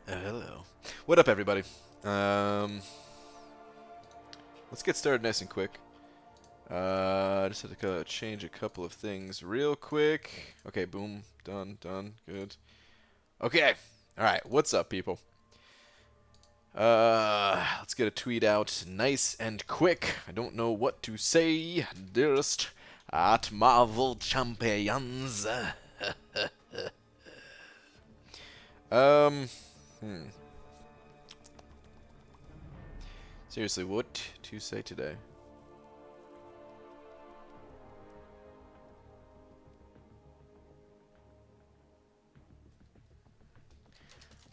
Hello. What up, everybody? Um, let's get started nice and quick. I just had to change a couple of things real quick. Okay, boom, done, good. Okay, all right. What's up, people? Let's get a tweet out nice and quick. I don't know what to say, dearest at Marvel Champions. um, hmm. Seriously, what to say today?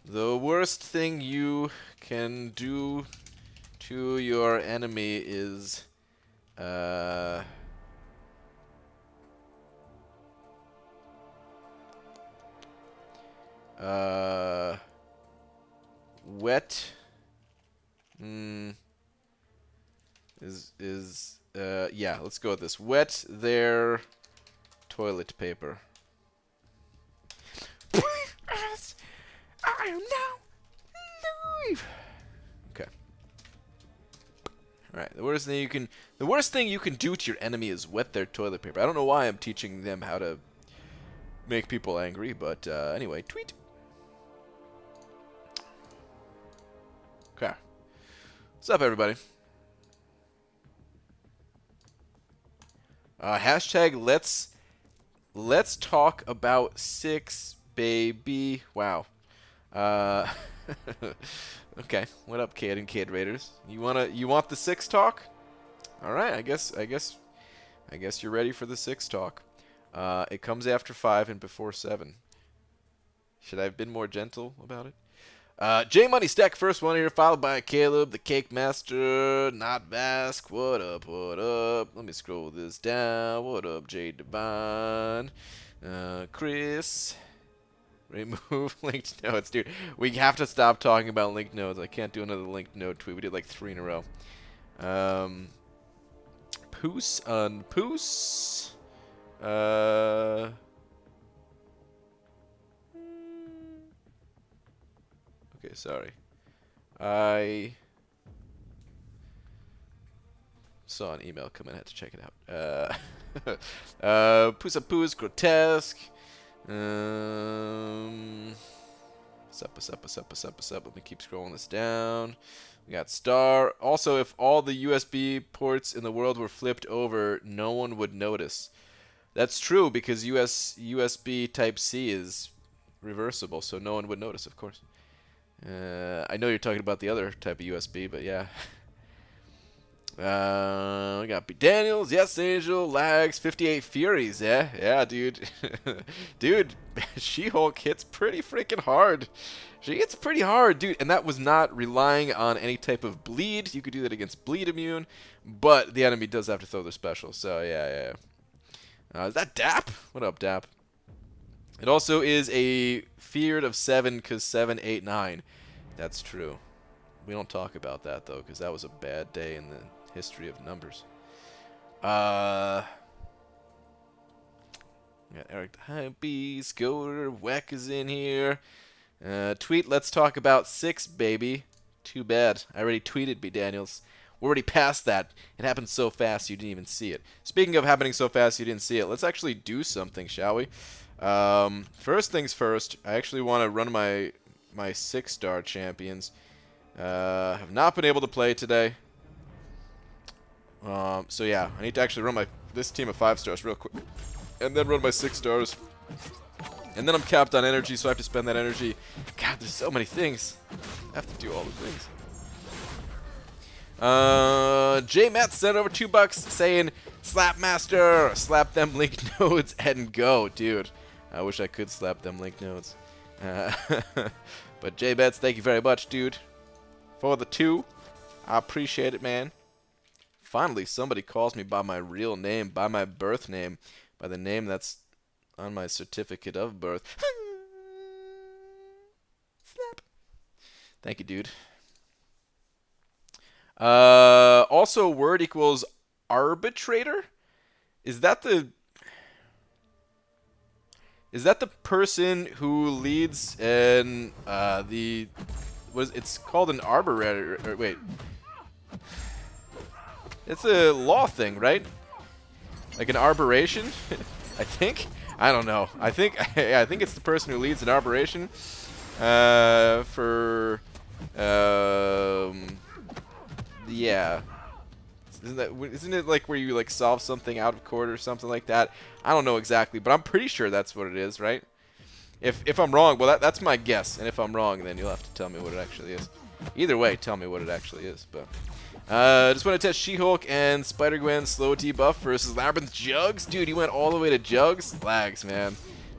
The worst thing you can do to your enemy is, wet, yeah, let's go with this. Wet their toilet paper. I am now live. Okay. All right. The worst thing you can do to your enemy is wet their toilet paper. I don't know why I'm teaching them how to make people angry, but anyway, tweet. Okay. What's up, everybody? Hashtag let's talk about 6, baby. Wow. Okay. What up, Cade and Cade Raiders? You want the 6 talk? All right. I guess you're ready for the 6 talk. It comes after 5 and before 7. Should I have been more gentle about it? J Money Stack, first one here, followed by Caleb, the Cake Master, Not Bask. What up? What up? Let me scroll this down. What up, Jay Devine? Chris. Remove linked nodes, dude. We have to stop talking about linked nodes. I can't do another linked node tweet. We did like 3 in a row. Poos on Poos. Okay, sorry. I saw an email come in. I had to check it out. Poosa Poos, Grotesque. What's up? Let me keep scrolling this down. We got Star. Also, if all the USB ports in the world were flipped over, no one would notice. That's true because USB Type-C is reversible, so no one would notice, of course. I know you're talking about the other type of USB, but yeah. We got B. Daniels, Yes Angel, Lags, 58 Furies, yeah, dude. Dude, She-Hulk hits pretty freaking hard. She hits pretty hard, dude, and that was not relying on any type of bleed. You could do that against bleed immune, but the enemy does have to throw their special, so yeah. Is that Dap? What up, Dap? It also is a feared of 7 because 7, 8, 9. That's true. We don't talk about that, though, because that was a bad day in the history of numbers. We got Eric the Hypebeast, Scoter, Weck is in here. Tweet, let's talk about 6, baby. Too bad. I already tweeted B. Daniels. We're already past that. It happened so fast you didn't even see it. Speaking of happening so fast you didn't see it, let's actually do something, shall we? First things first, I actually want to run my 6-star champions. Have not been able to play today. So yeah, I need to actually run this team of 5 stars real quick, and then run my 6 stars. And then I'm capped on energy, so I have to spend that energy. God, there's so many things. I have to do all the things. J Matt sent over $2 saying, "Slap master, slap them link nodes and go, dude." I wish I could slap them link nodes. But J Bets, thank you very much, dude, for the 2. I appreciate it, man. Finally, somebody calls me by my real name, by my birth name, by the name that's on my certificate of birth. Snap. Thank you, dude. Also, word equals arbitrator. Is that Is that the person who leads in it's called an Arbitrator? Or, wait. It's a law thing, right? Like an arbitration? I think? I don't know. I think I think it's the person who leads an arbitration for yeah. Isn't it like where you like solve something out of court or something like that? I don't know exactly, but I'm pretty sure that's what it is, right? If I'm wrong, well that's my guess, and if I'm wrong, then you'll have to tell me what it actually is. Either way, tell me what it actually is. But just want to test She-Hulk and Spider-Gwen slow debuff versus Labyrinth Jugs. Dude, you went all the way to Jugs? Lags, man.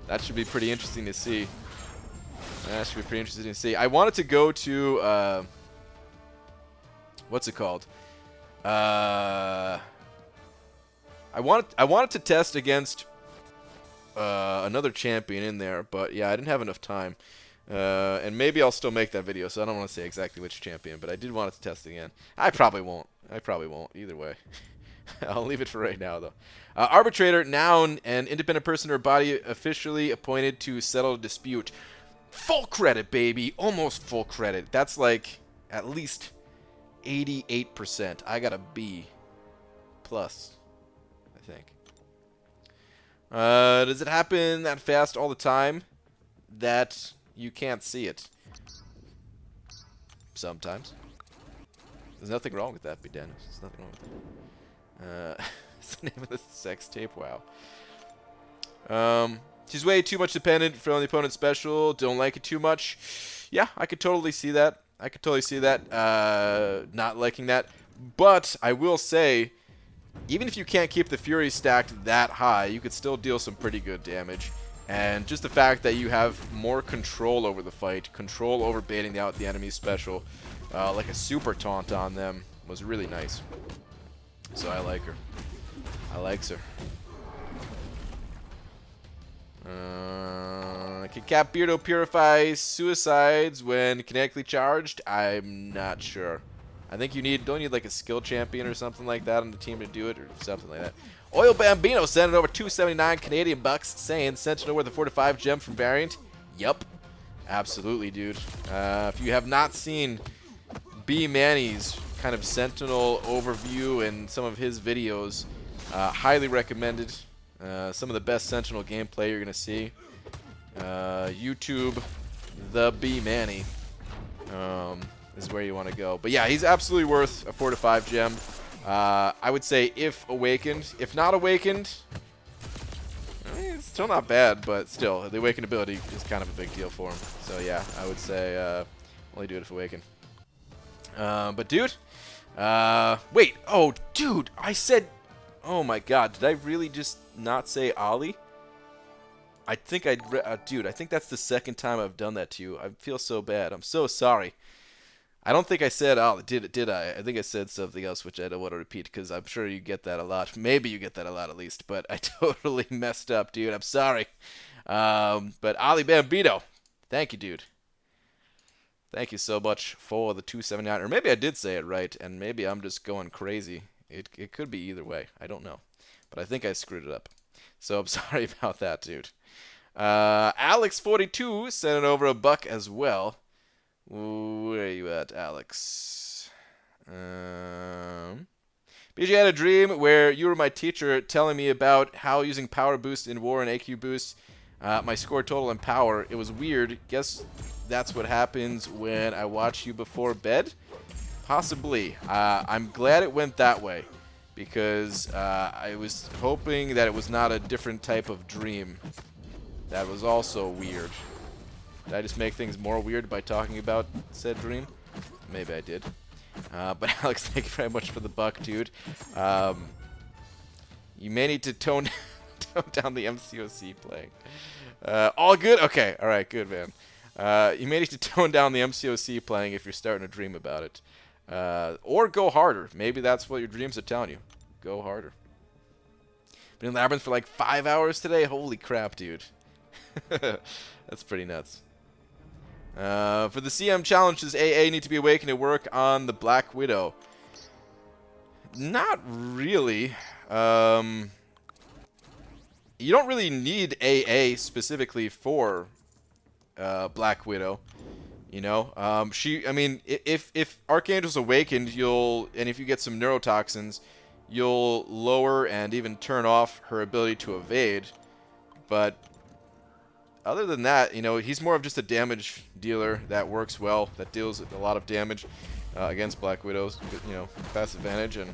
That should be pretty interesting to see. That should be pretty interesting to see. I wanted to go to what's it called? I wanted to test against another champion in there, but yeah, I didn't have enough time. And maybe I'll still make that video, so I don't want to say exactly which champion, but I did want it to test again. I probably won't. Either way. I'll leave it for right now, though. Arbitrator, noun, an independent person or body officially appointed to settle a dispute. Full credit, baby. Almost full credit. That's like at least 88%. I got a B plus, I think. Does it happen that fast all the time that you can't see it? Sometimes. There's nothing wrong with that, Dennis. There's nothing wrong with that. It's the name of the sex tape. Wow. She's way too much dependent from the opponent's special. Don't like it too much. Yeah, I could totally see that. Not liking that. But I will say, even if you can't keep the Fury stacked that high, you could still deal some pretty good damage. And just the fact that you have more control over the fight, control over baiting out the enemy's special, like a super taunt on them, was really nice. So I like her. I likes her. Can Cap Beardo purify suicides when kinetically charged? I'm not sure. I think don't need like a skill champion or something like that on the team to do it, or something like that. Oil Bambino sending over 279 Canadian bucks, saying Sentinel worth a 4-5 gem from Variant. Yup. Absolutely, dude. If you have not seen B Manny's kind of Sentinel overview and some of his videos, highly recommended. Some of the best Sentinel gameplay you're going to see. YouTube, the B Manny, is where you want to go. But yeah, he's absolutely worth a 4-5 gem. I would say if awakened. If not awakened, I mean, it's still not bad, but still, the awakened ability is kind of a big deal for him. So yeah, I would say only do it if awakened. But dude, wait, oh dude, I said, oh my god, did I really just not say Ollie? I think dude, I think that's the second time I've done that to you. I feel so bad. I'm so sorry. I don't think I said Ollie, did I? I think I said something else, which I don't want to repeat, because I'm sure you get that a lot. Maybe you get that a lot at least, but I totally messed up, dude. I'm sorry. But Ollie Bambino, thank you, dude. Thank you so much for the 279. Or maybe I did say it right, and maybe I'm just going crazy. It could be either way. I don't know. But I think I screwed it up. So I'm sorry about that, dude. Alex42 sent it over a buck as well. Where are you at, Alex? BJ had a dream where you were my teacher telling me about how using power boost in war and AQ boost my score total and power. It was weird. Guess that's what happens when I watch you before bed? Possibly. I'm glad it went that way, because I was hoping that it was not a different type of dream. That was also weird. Did I just make things more weird by talking about said dream? Maybe I did. But Alex, thank you very much for the buck, dude. You may need to tone down the MCOC playing. All good? Okay. All right. Good, man. You may need to tone down the MCOC playing if you're starting to dream about it. Or go harder. Maybe that's what your dreams are telling you. Go harder. Been in Labyrinth for like 5 hours today? Holy crap, dude. That's pretty nuts. For the CM challenge, does AA need to be awakened to work on the Black Widow? Not really. you don't really need AA specifically for Black Widow. You know, I mean, if Archangel's awakened, and if you get some neurotoxins, you'll lower and even turn off her ability to evade. But other than that, you know, he's more of just a damage dealer that works well, that deals a lot of damage against Black Widows. You know, fast advantage, and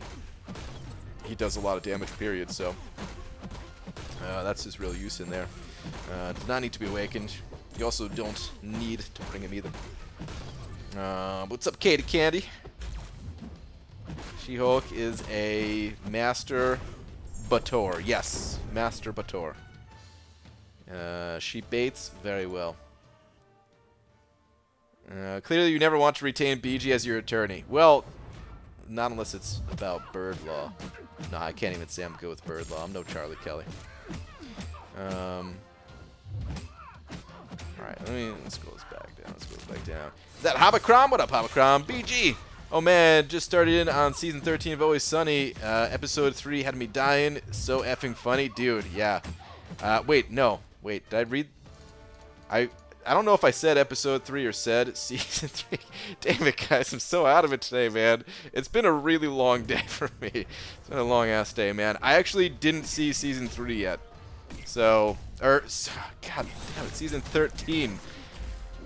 he does a lot of damage, period. So that's his real use in there. Does not need to be awakened. You also don't need to bring him either. What's up, Katie Candy? She-Hulk is a Master Bator. Yes, Master Bator. She baits very well. Clearly you never want to retain BG as your attorney. Well, not unless it's about bird law. No, I can't even say I'm good with bird law. I'm no Charlie Kelly. Alright, let's go back down. Let's go back down. Is that Habakram? What up, Habakram? BG! Oh man, just started in on season 13 of Always Sunny. Episode 3 had me dying. So effing funny. Dude, yeah. Wait, no. Wait, did I read? I don't know if I said episode 3 or said season 3. Damn it, guys. I'm so out of it today, man. It's been a really long day for me. It's been a long-ass day, man. I actually didn't see season 3 yet. So, God damn it, season 13.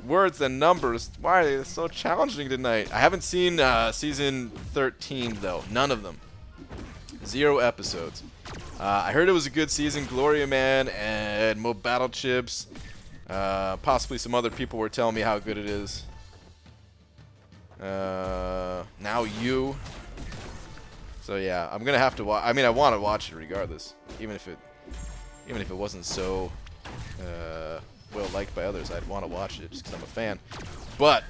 Words and numbers. Why are they so challenging tonight? I haven't seen season 13, though. None of them. 0 episodes. I heard it was a good season. Gloria Man and Mo Battle Chips. Possibly some other people were telling me how good it is. Now you. So yeah, I'm gonna have to watch. I mean, I want to watch it regardless, even if it wasn't so well liked by others. I'd want to watch it just because I'm a fan. But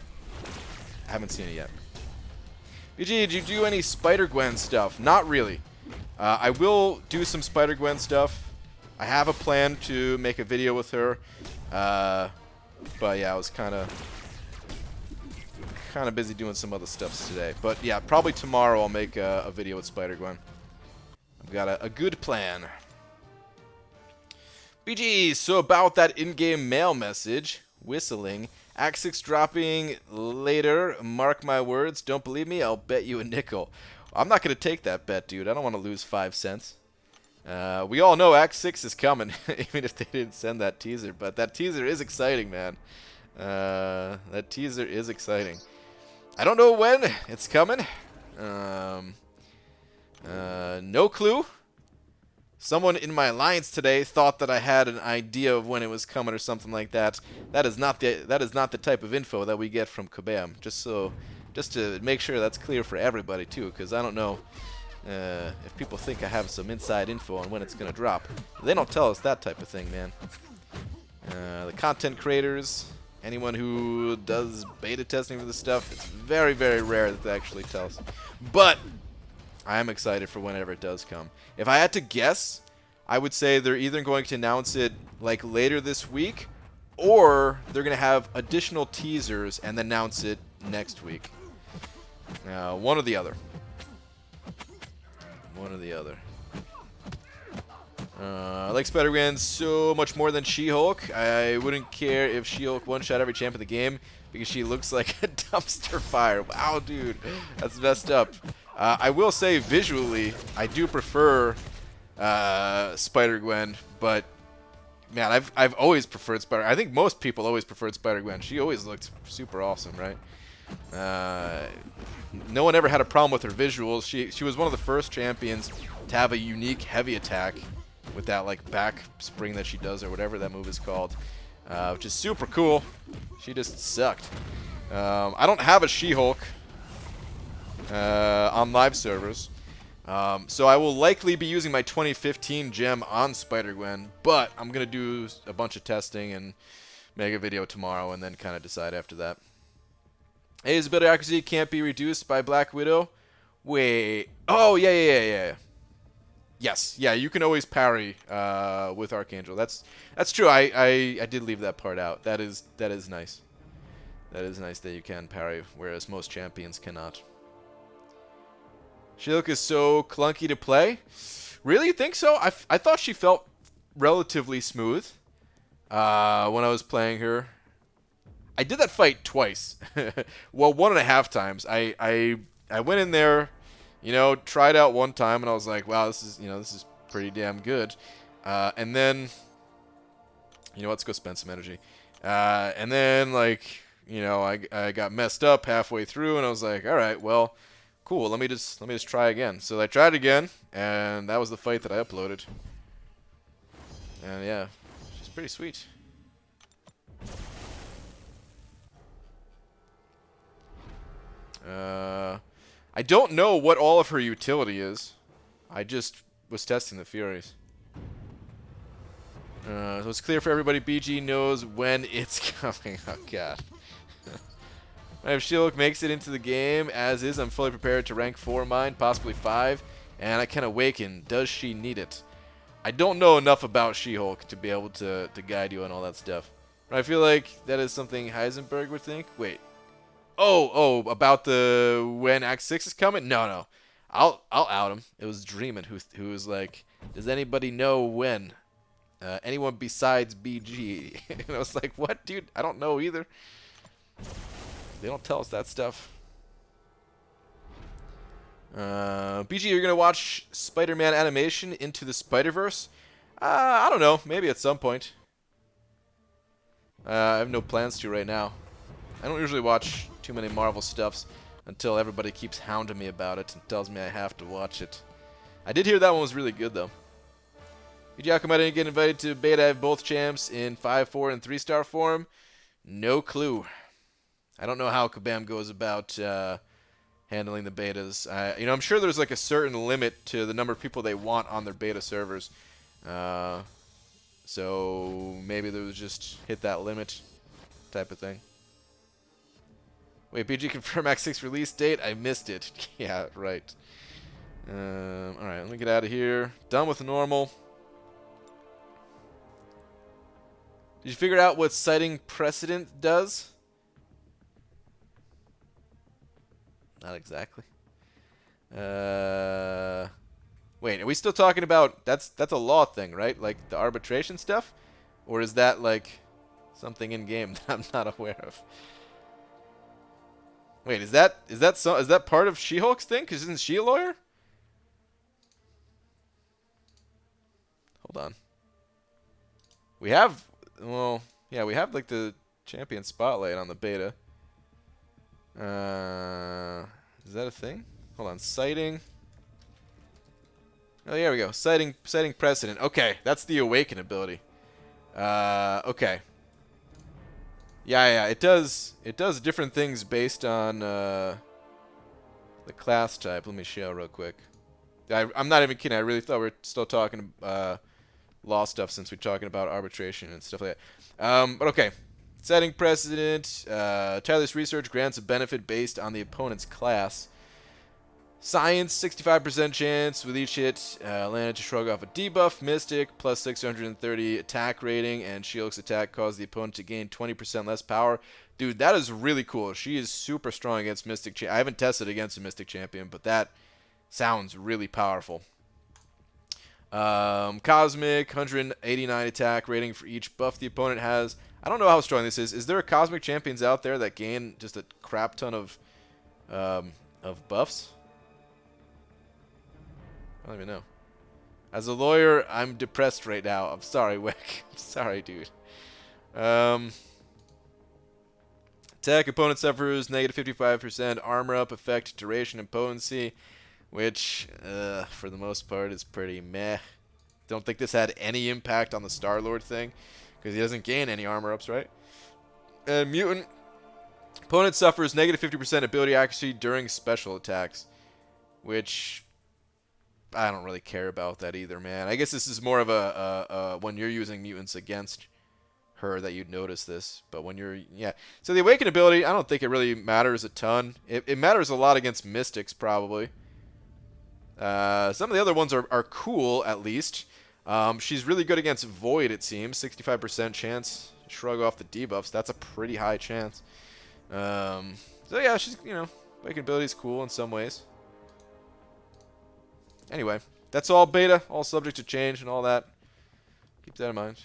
I haven't seen it yet. BG, did you do any Spider-Gwen stuff? Not really. I will do some Spider-Gwen stuff. I have a plan to make a video with her. But yeah, I was kind of busy doing some other stuff today. But yeah, probably tomorrow I'll make a video with Spider-Gwen. I've got a good plan. BG, so about that in-game mail message, whistling, Act 6 dropping later, mark my words, don't believe me, I'll bet you a nickel. I'm not going to take that bet, dude. I don't want to lose 5 cents. We all know Act 6 is coming, even if they didn't send that teaser. But that teaser is exciting, man. That teaser is exciting. I don't know when it's coming. No clue. Someone in my alliance today thought that I had an idea of when it was coming or something like that. That is not the type of info that we get from Kabam. Just to make sure that's clear for everybody too, because I don't know if people think I have some inside info on when it's gonna drop. They don't tell us that type of thing, man. The content creators, anyone who does beta testing for this stuff, it's very, very rare that they actually tell us. But I am excited for whenever it does come. If I had to guess, I would say they're either going to announce it like later this week, or they're going to have additional teasers and announce it next week. One or the other. One or the other. I like Spider-Gwen so much more than She-Hulk. I wouldn't care if She-Hulk one-shot every champ in the game because she looks like a dumpster fire. Wow, dude. That's messed up. I will say visually, I do prefer Spider-Gwen, but man, I've always preferred Spider-Gwen. I think most people always preferred Spider-Gwen. She always looked super awesome, right? No one ever had a problem with her visuals. She was one of the first champions to have a unique heavy attack with that like back spring that she does or whatever that move is called, which is super cool. She just sucked. I don't have a She-Hulk on live servers, so I will likely be using my 2015 gem on Spider-Gwen, but I'm gonna do a bunch of testing and make a video tomorrow and then kind of decide after that. Hey, is ability accuracy can't be reduced by Black Widow? Wait. Oh, yeah. Yes, yeah, you can always parry with Archangel. That's true. I did leave that part out. That is nice. That is nice that you can parry, whereas most champions cannot. She-Hulk is so clunky to play. Really, you think so? I thought she felt relatively smooth when I was playing her. I did that fight twice. Well, 1.5 times. I went in there, tried out one time, and I was like, wow, this is pretty damn good. And then, let's go spend some energy. And then, like, I got messed up halfway through, and I was like, all right, well, cool. Let me just try again. So I tried again, and that was the fight that I uploaded. And yeah, she's pretty sweet. I don't know what all of her utility is. I just was testing the Furies. So it's clear for everybody, BG knows when it's coming. Oh, God. If She-Hulk makes it into the game as is, I'm fully prepared to rank 4 mine, possibly 5, and I can awaken. Does she need it? I don't know enough about She-Hulk to be able to guide you on all that stuff. But I feel like that is something Heisenberg would think. Wait. Oh, about the when Act 6 is coming? No. I'll out him. It was Dreamin' who was like, does anybody know when? Anyone besides BG? And I was like, what, dude? I don't know either. They don't tell us that stuff. BG, you're going to watch Spider-Man animation Into the Spider-Verse? I don't know. Maybe at some point. I have no plans to right now. I don't usually watch too many Marvel stuffs until everybody keeps hounding me about it and tells me I have to watch it. I did hear that one was really good, though. BG, how come I didn't get invited to beta? I have both champs in 5, 4, and 3-star form. No clue. I don't know how Kabam goes about handling the betas. I'm sure there's like a certain limit to the number of people they want on their beta servers. So maybe there was just hit that limit type of thing. Wait, BG confirm Act 6 release date? I missed it. Yeah, right. Alright, let me get out of here. Done with the normal. Did you figure out what citing precedent does? Not exactly. Wait, are we still talking about that's a law thing, right? Like the arbitration stuff, or is that like something in game that I'm not aware of? Wait, is that part of She-Hulk's thing? Because isn't she a lawyer? Hold on. We have we have like the champion spotlight on the beta. Is that a thing? Hold on, citing. Oh, here we go. Citing precedent. Okay, that's the awaken ability. Okay. Yeah. It does different things based on the class type. Let me show real quick. I'm not even kidding. I really thought we were still talking law stuff since we're talking about arbitration and stuff like that. But okay. Setting precedent. Tireless research grants a benefit based on the opponent's class. Science, 65% chance with each hit. Landed to shrug off a debuff. Mystic, plus 630 attack rating. And She-Hulk's attack caused the opponent to gain 20% less power. Dude, that is really cool. She is super strong against Mystic. I haven't tested against a Mystic champion, but that sounds really powerful. Cosmic, 189 attack rating for each buff the opponent has. I don't know how strong this is. Is there a Cosmic champions out there that gain just a crap ton of buffs? I don't even know. As a lawyer, I'm depressed right now. I'm sorry, Wick. I'm sorry, dude. Attack opponent suffers negative 55% armor up effect, duration, and potency, which, for the most part, is pretty meh. Don't think this had any impact on the Star-Lord thing, because he doesn't gain any armor ups, right? Mutant. Opponent suffers negative 50% ability accuracy during special attacks, which I don't really care about that either, man. I guess this is more of a when you're using mutants against her that you'd notice this. But when you're, yeah. So the Awaken ability, I don't think it really matters a ton. It matters a lot against Mystics, probably. Some of the other ones are cool, at least. She's really good against Void, it seems. 65% chance. Shrug off the debuffs. That's a pretty high chance. So yeah, she's, Awaken ability is cool in some ways. Anyway, that's all beta, all subject to change and all that Keep that in mind.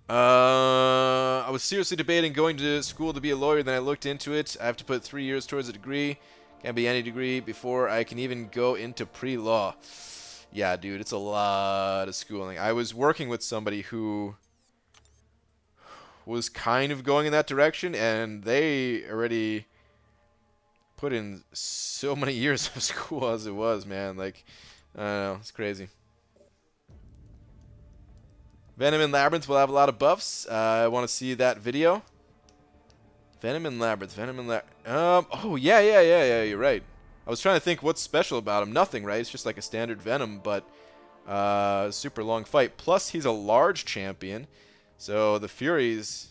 I was seriously debating going to school to be a lawyer, then I looked into it. I have to put 3 years towards a degree. Can't be any degree before I can even go into pre-law. Yeah, dude, it's a lot of schooling. I was working with somebody who was kind of going in that direction, and they already put in so many years of school as it was, man. Like, I don't know, it's crazy. Venom and Labyrinth will have a lot of buffs. I want to see that video. Venom and Labyrinth. Venom and Labyrinth. Oh, yeah, you're right. I was trying to think what's special about him. Nothing, right? It's just like a standard Venom, but super long fight. Plus, he's a large champion. So the Furies,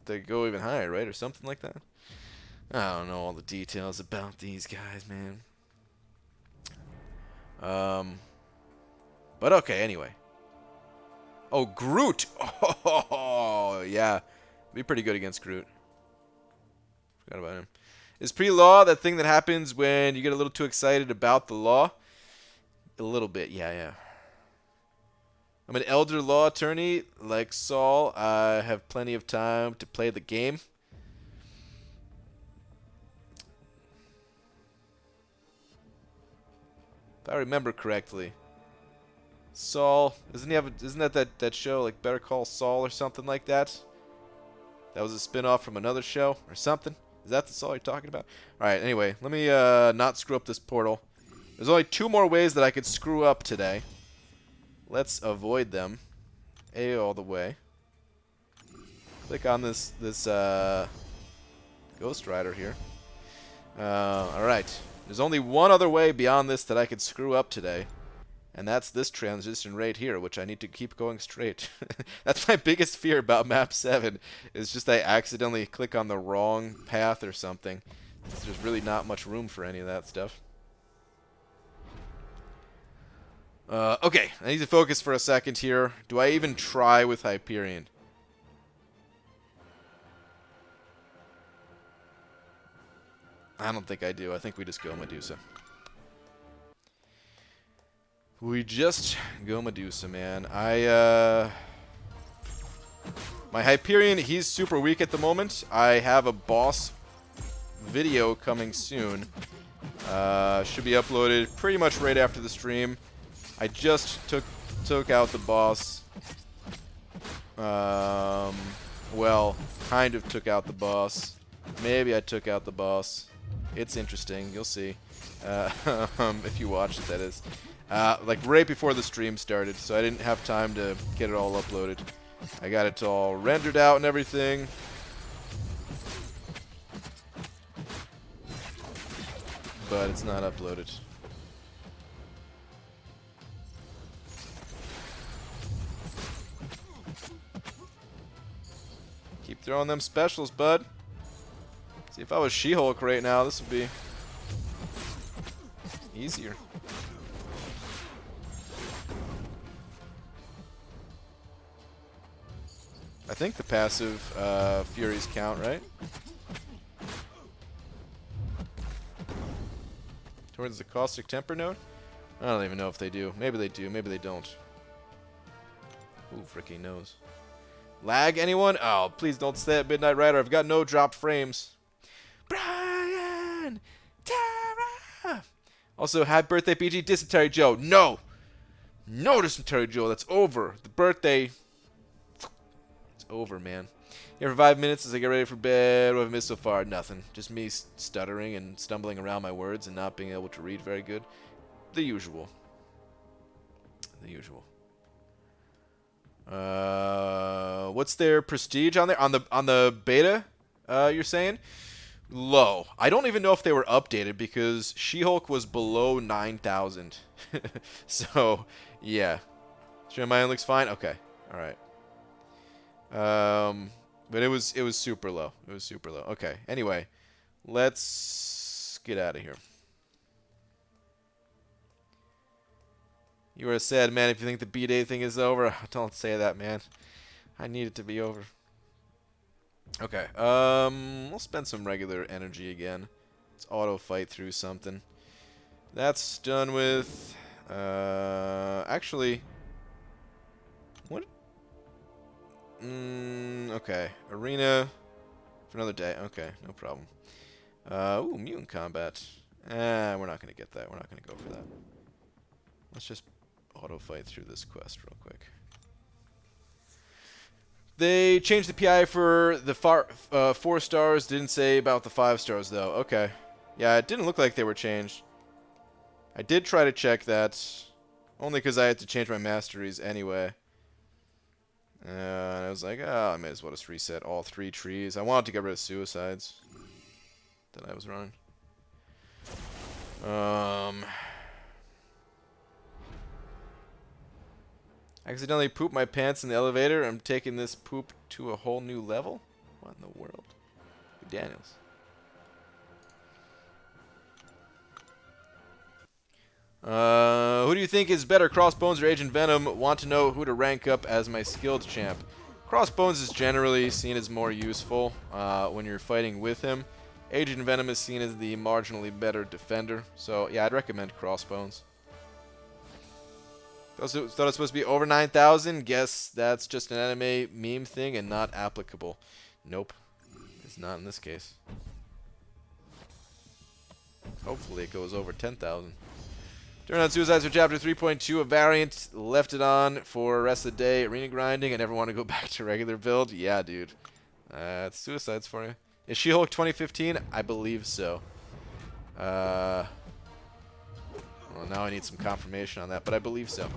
they go even higher, right? Or something like that. I don't know all the details about these guys, man. But okay, anyway. Oh, Groot! Oh, yeah. Be pretty good against Groot. Forgot about him. Is pre-law that thing that happens when you get a little too excited about the law? A little bit, yeah. I'm an elder law attorney. Like Saul, I have plenty of time to play the game. If I remember correctly. Saul, isn't that show like Better Call Saul or something like that? That was a spin-off from another show or something. Is that the Saul you're talking about? Alright, anyway, let me not screw up this portal. There's only 2 more ways that I could screw up today. Let's avoid them. A all the way. Click on this Ghost Rider here. Alright. There's only one other way beyond this that I could screw up today. And that's this transition right here, which I need to keep going straight. That's my biggest fear about map 7, is just I accidentally click on the wrong path or something. There's really not much room for any of that stuff. Okay, I need to focus for a second here. Do I even try with Hyperion? I don't think I do. I think we just go Medusa. We just go Medusa, man. My Hyperion, he's super weak at the moment. I have a boss video coming soon. Should be uploaded pretty much right after the stream. I just took out the boss. Well, kind of took out the boss. Maybe I took out the boss. It's interesting. You'll see. If you watch it, that is. Like right before the stream started, so I didn't have time to get it all uploaded. I got it all rendered out and everything. But it's not uploaded. Keep throwing them specials, bud. See, if I was She-Hulk right now, this would be easier. I think the passive Furies count, right? Towards the Caustic Temper node? I don't even know if they do. Maybe they do, maybe they don't. Ooh, fricky knows. Lag, anyone? Oh, please don't stay at Midnight Rider. I've got no dropped frames. Brian! Tara! Also, happy birthday, BG. Dysentery Joe. No! No Dysentery Joe. That's over. The birthday... over, man. Here for 5 minutes as I get ready for bed. What have I missed so far? Nothing. Just me stuttering and stumbling around my words and not being able to read very good. The usual. The usual. What's their prestige on there? On the beta, you're saying? Low. I don't even know if they were updated because She-Hulk was below 9,000. So, yeah. Stream mine looks fine? Okay. Alright. But it was super low. It was super low. Okay. Anyway, let's get out of here. You are a sad man if you think the B-Day thing is over. Don't say that, man. I need it to be over. Okay. We'll spend some regular energy again. Let's auto fight through something. That's done with. Actually, what? Okay, arena for another day. Okay, no problem. Ooh, mutant combat. We're not gonna get that. We're not gonna go for that. Let's just auto fight through this quest real quick. They changed the PI for the 4 stars. Didn't say about the 5 stars though. Okay, yeah, it didn't look like they were changed. I did try to check that, only because I had to change my masteries anyway. And I was like, oh, I may as well just reset all 3 trees. I wanted to get rid of suicides that I was running. Accidentally pooped my pants in the elevator. I'm taking this poop to a whole new level? What in the world? Daniels. Who do you think is better, Crossbones or Agent Venom? Want to know who to rank up as my skilled champ. Crossbones is generally seen as more useful when you're fighting with him. Agent Venom is seen as the marginally better defender. So, yeah, I'd recommend Crossbones. Thought it was supposed to be over 9,000. Guess that's just an anime meme thing and not applicable. Nope. It's not in this case. Hopefully it goes over 10,000. Turn on Suicides for Chapter 3.2. A variant left it on for the rest of the day. Arena grinding. I never want to go back to regular build. Yeah, dude. It's Suicides for you. Is She-Hulk 2015? I believe so. Well, now I need some confirmation on that, but I believe so.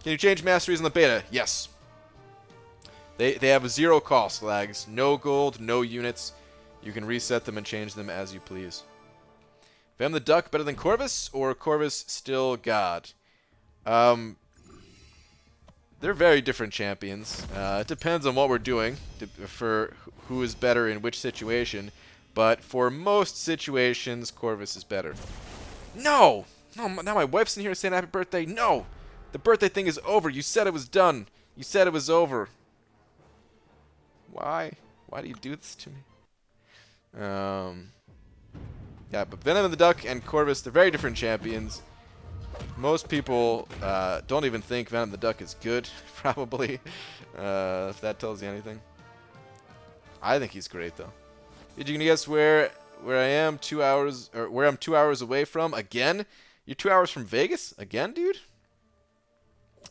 Can you change masteries in the beta? Yes. They have 0 cost lags. No gold, no units. You can reset them and change them as you please. Venom the Duck better than Corvus, or Corvus still God? They're very different champions. It depends on what we're doing for who is better in which situation. But for most situations, Corvus is better. No! No, now my wife's in here saying happy birthday. No! The birthday thing is over. You said it was done. You said it was over. Why? Why do you do this to me? Yeah, but Venom the Duck and Corvus, they're very different champions. Most people don't even think Venom the Duck is good, probably, if that tells you anything. I think he's great, though. Did you guess where I am 2 hours, or where I'm 2 hours away from? Again? You're 2 hours from Vegas? Again, dude?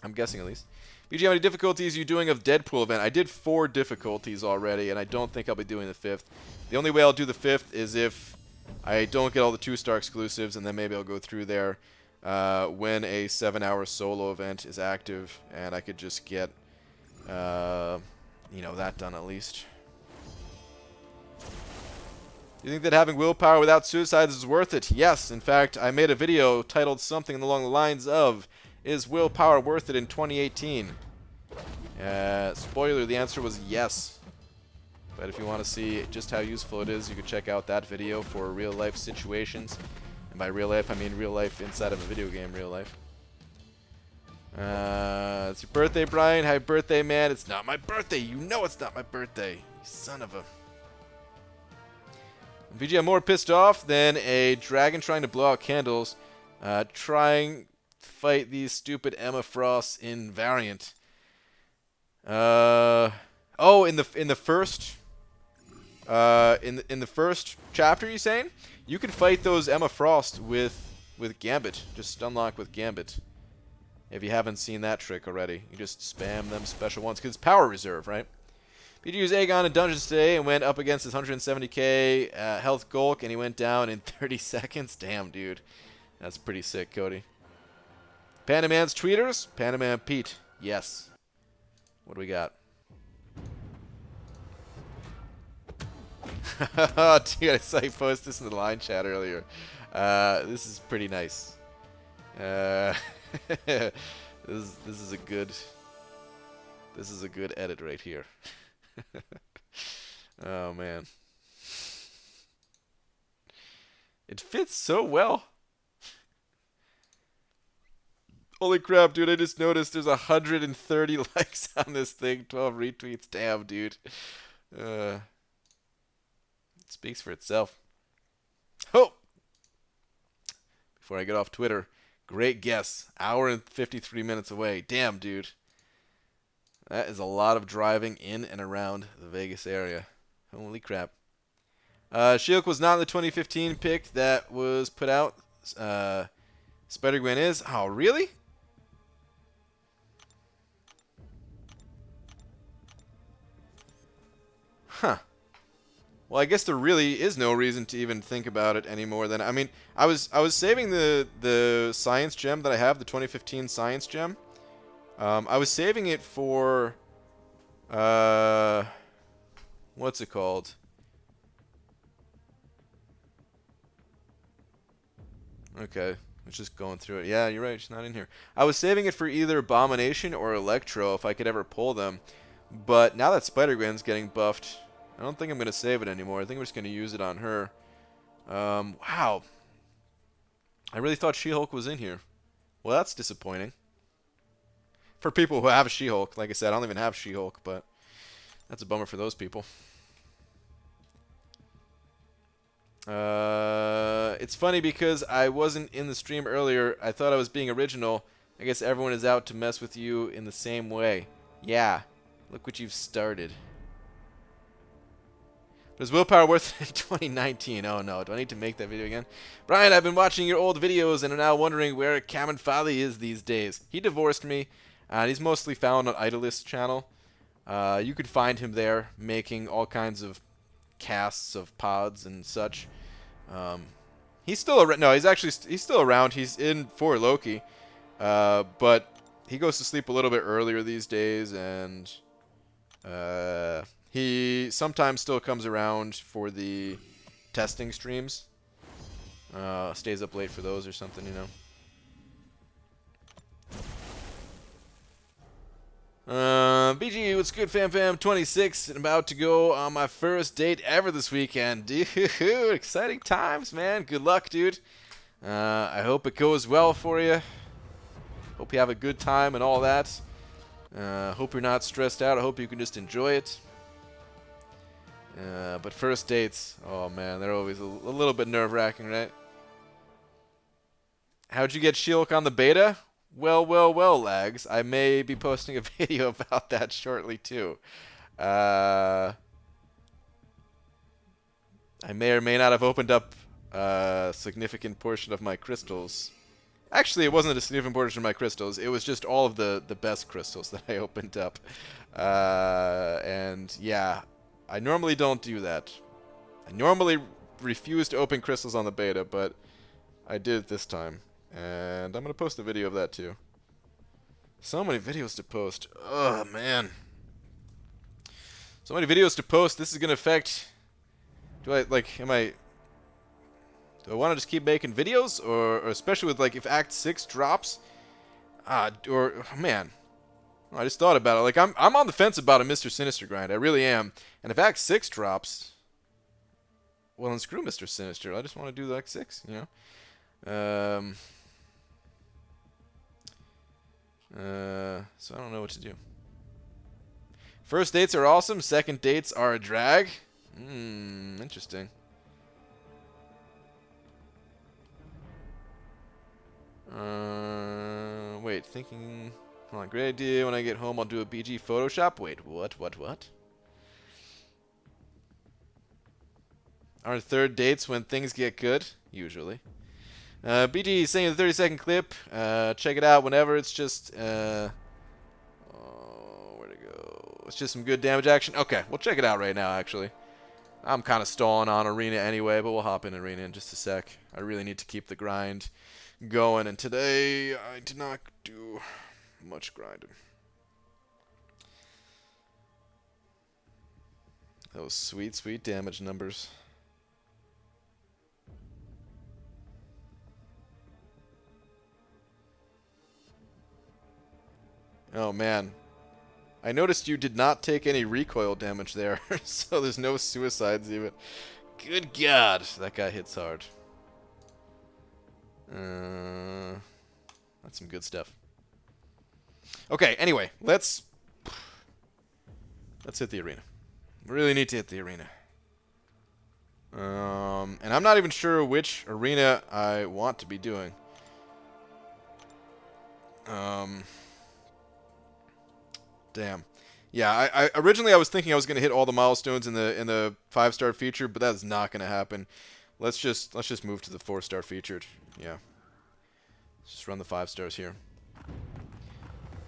I'm guessing, at least. BG, how many difficulties are you doing of Deadpool event? I did 4 difficulties already, and I don't think I'll be doing the 5th. The only way I'll do the 5th is if I don't get all the 2-star exclusives, and then maybe I'll go through there when a 7-hour solo event is active, and I could just get, you know, that done at least. Do you think that having willpower without suicides is worth it? Yes. In fact, I made a video titled something along the lines of, "Is willpower worth it in 2018?" Spoiler, the answer was yes. But if you want to see just how useful it is, you could check out that video for real-life situations. And by real life, I mean real life inside of a video game, real life. It's your birthday, Brian. Happy birthday, man. It's not my birthday. You know it's not my birthday. You son of a... VG, I'm more pissed off than a dragon trying to blow out candles, trying to fight these stupid Emma Frosts in Variant. Oh, in the first in the first chapter, you saying? You can fight those Emma Frost with Gambit. Just unlock with Gambit. If you haven't seen that trick already, you just spam them special ones because it's power reserve, right? PG used Aegon in Dungeons today and went up against his 170k health Golk, and he went down in 30 seconds. Damn, dude. That's pretty sick, Cody. Panda Man's tweeters? Panda Man Pete. Yes. What do we got? Dude, I saw you post this in the line chat earlier. This is pretty nice. This is a good edit right here. Oh man, it fits so well. Holy crap, dude! I just noticed there's 130 likes on this thing, 12 retweets. Damn, dude. It speaks for itself. Oh! before I get off Twitter. Great guess. Hour and 53 minutes away. Damn, dude. That is a lot of driving in and around the Vegas area. Holy crap. She-Hulk was not in the 2015 pick that was put out. Spider-Gwen is. Oh, really? Huh. Well, I guess there really is no reason to even think about it anymore. Then I mean, I was saving the science gem that I have, the 2015 science gem. I was saving it for what's it called? Okay, I was just going through it. Yeah, you're right. She's not in here. I was saving it for either Abomination or Electro if I could ever pull them. But now that Spider-Gwen's getting buffed, I don't think I'm going to save it anymore. I think we're just going to use it on her. Wow. I really thought She-Hulk was in here. Well, that's disappointing. For people who have She-Hulk. Like I said, I don't even have She-Hulk, but that's a bummer for those people. It's funny because I wasn't in the stream earlier. I thought I was being original. I guess everyone is out to mess with you in the same way. Yeah. Look what you've started. But is Willpower worth it in 2019? Oh no, do I need to make that video again? Brian, I've been watching your old videos and am now wondering where Cameron Folly is these days. He divorced me, and he's mostly found on Idolist's channel. You could find him there making all kinds of casts of pods and such. He's still around. No, he's still around. He's in for Loki, but he goes to sleep a little bit earlier these days, and he sometimes still comes around for the testing streams. Stays up late for those or something, you know. BG, what's good, fam? 26 and about to go on my first date ever this weekend. Dude, exciting times, man. Good luck, dude. I hope it goes well for you. Hope you have a good time and all that. Hope you're not stressed out. I hope you can just enjoy it. But first dates, oh man, they're always a little bit nerve-wracking, right? How'd you get She-Hulk on the beta? Well, lags. I may be posting a video about that shortly, too. I may or may not have opened up a significant portion of my crystals. Actually, it wasn't a significant portion of my crystals. It was just all of the best crystals that I opened up. And, yeah, I normally don't do that. I normally refuse to open crystals on the beta, but I did it this time. And I'm going to post a video of that too. So many videos to post. Oh, man. So many videos to post. This is going to affect... Do I want to just keep making videos? Or especially with, like, if Act 6 drops? Man. I just thought about it. Like, I'm on the fence about a Mr. Sinister grind. I really am. And if Act 6 drops... Well, then screw Mr. Sinister. I just want to do Act 6, you know? So I don't know what to do. First dates are awesome. Second dates are a drag. Interesting. Wait, thinking... Hold on, great idea. When I get home, I'll do a BG Photoshop. Wait, what? Our third dates when things get good? Usually. BG saying the 30-second clip. Check it out whenever. It's just... where'd it go? It's just some good damage action. Okay, we'll check it out right now, actually. I'm kind of stalling on Arena anyway, but we'll hop in Arena in just a sec. I really need to keep the grind going, and today I did not do much grinding. Those sweet, sweet damage numbers. Oh, man. I noticed you did not take any recoil damage there, so there's no suicides even. Good God, that guy hits hard. That's some good stuff. Okay, anyway, let's hit the arena. We really need to hit the arena. And I'm not even sure which arena I want to be doing. Damn. Yeah, I originally I was thinking I was gonna hit all the milestones in the 5-star feature, but that's not gonna happen. Let's just move to the 4-star featured. Yeah. Just run the 5 stars here.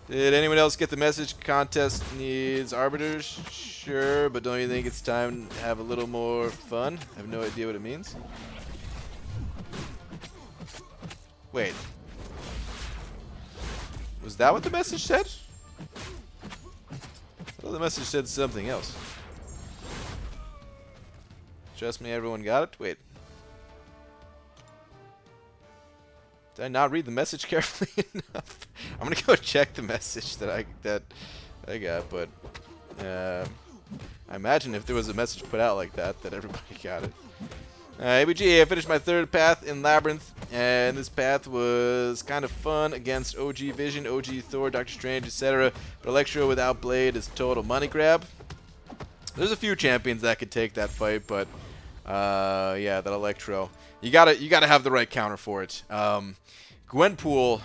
Did anyone else get the message? Contest needs arbiters? Sure, but don't you think it's time to have a little more fun? I have no idea what it means. Wait. Was that what the message said? Well, the message said something else. Trust me, everyone got it? Wait. Did I not read the message carefully enough? I'm gonna go check the message that I got, but I imagine if there was a message put out like that, that everybody got it. ABG, I finished my 3rd path in Labyrinth, and this path was kind of fun against OG Vision, OG Thor, Doctor Strange, etc. But Electro without Blade is total money grab. There's a few champions that could take that fight, but yeah, that Electro, you gotta have the right counter for it. Gwenpool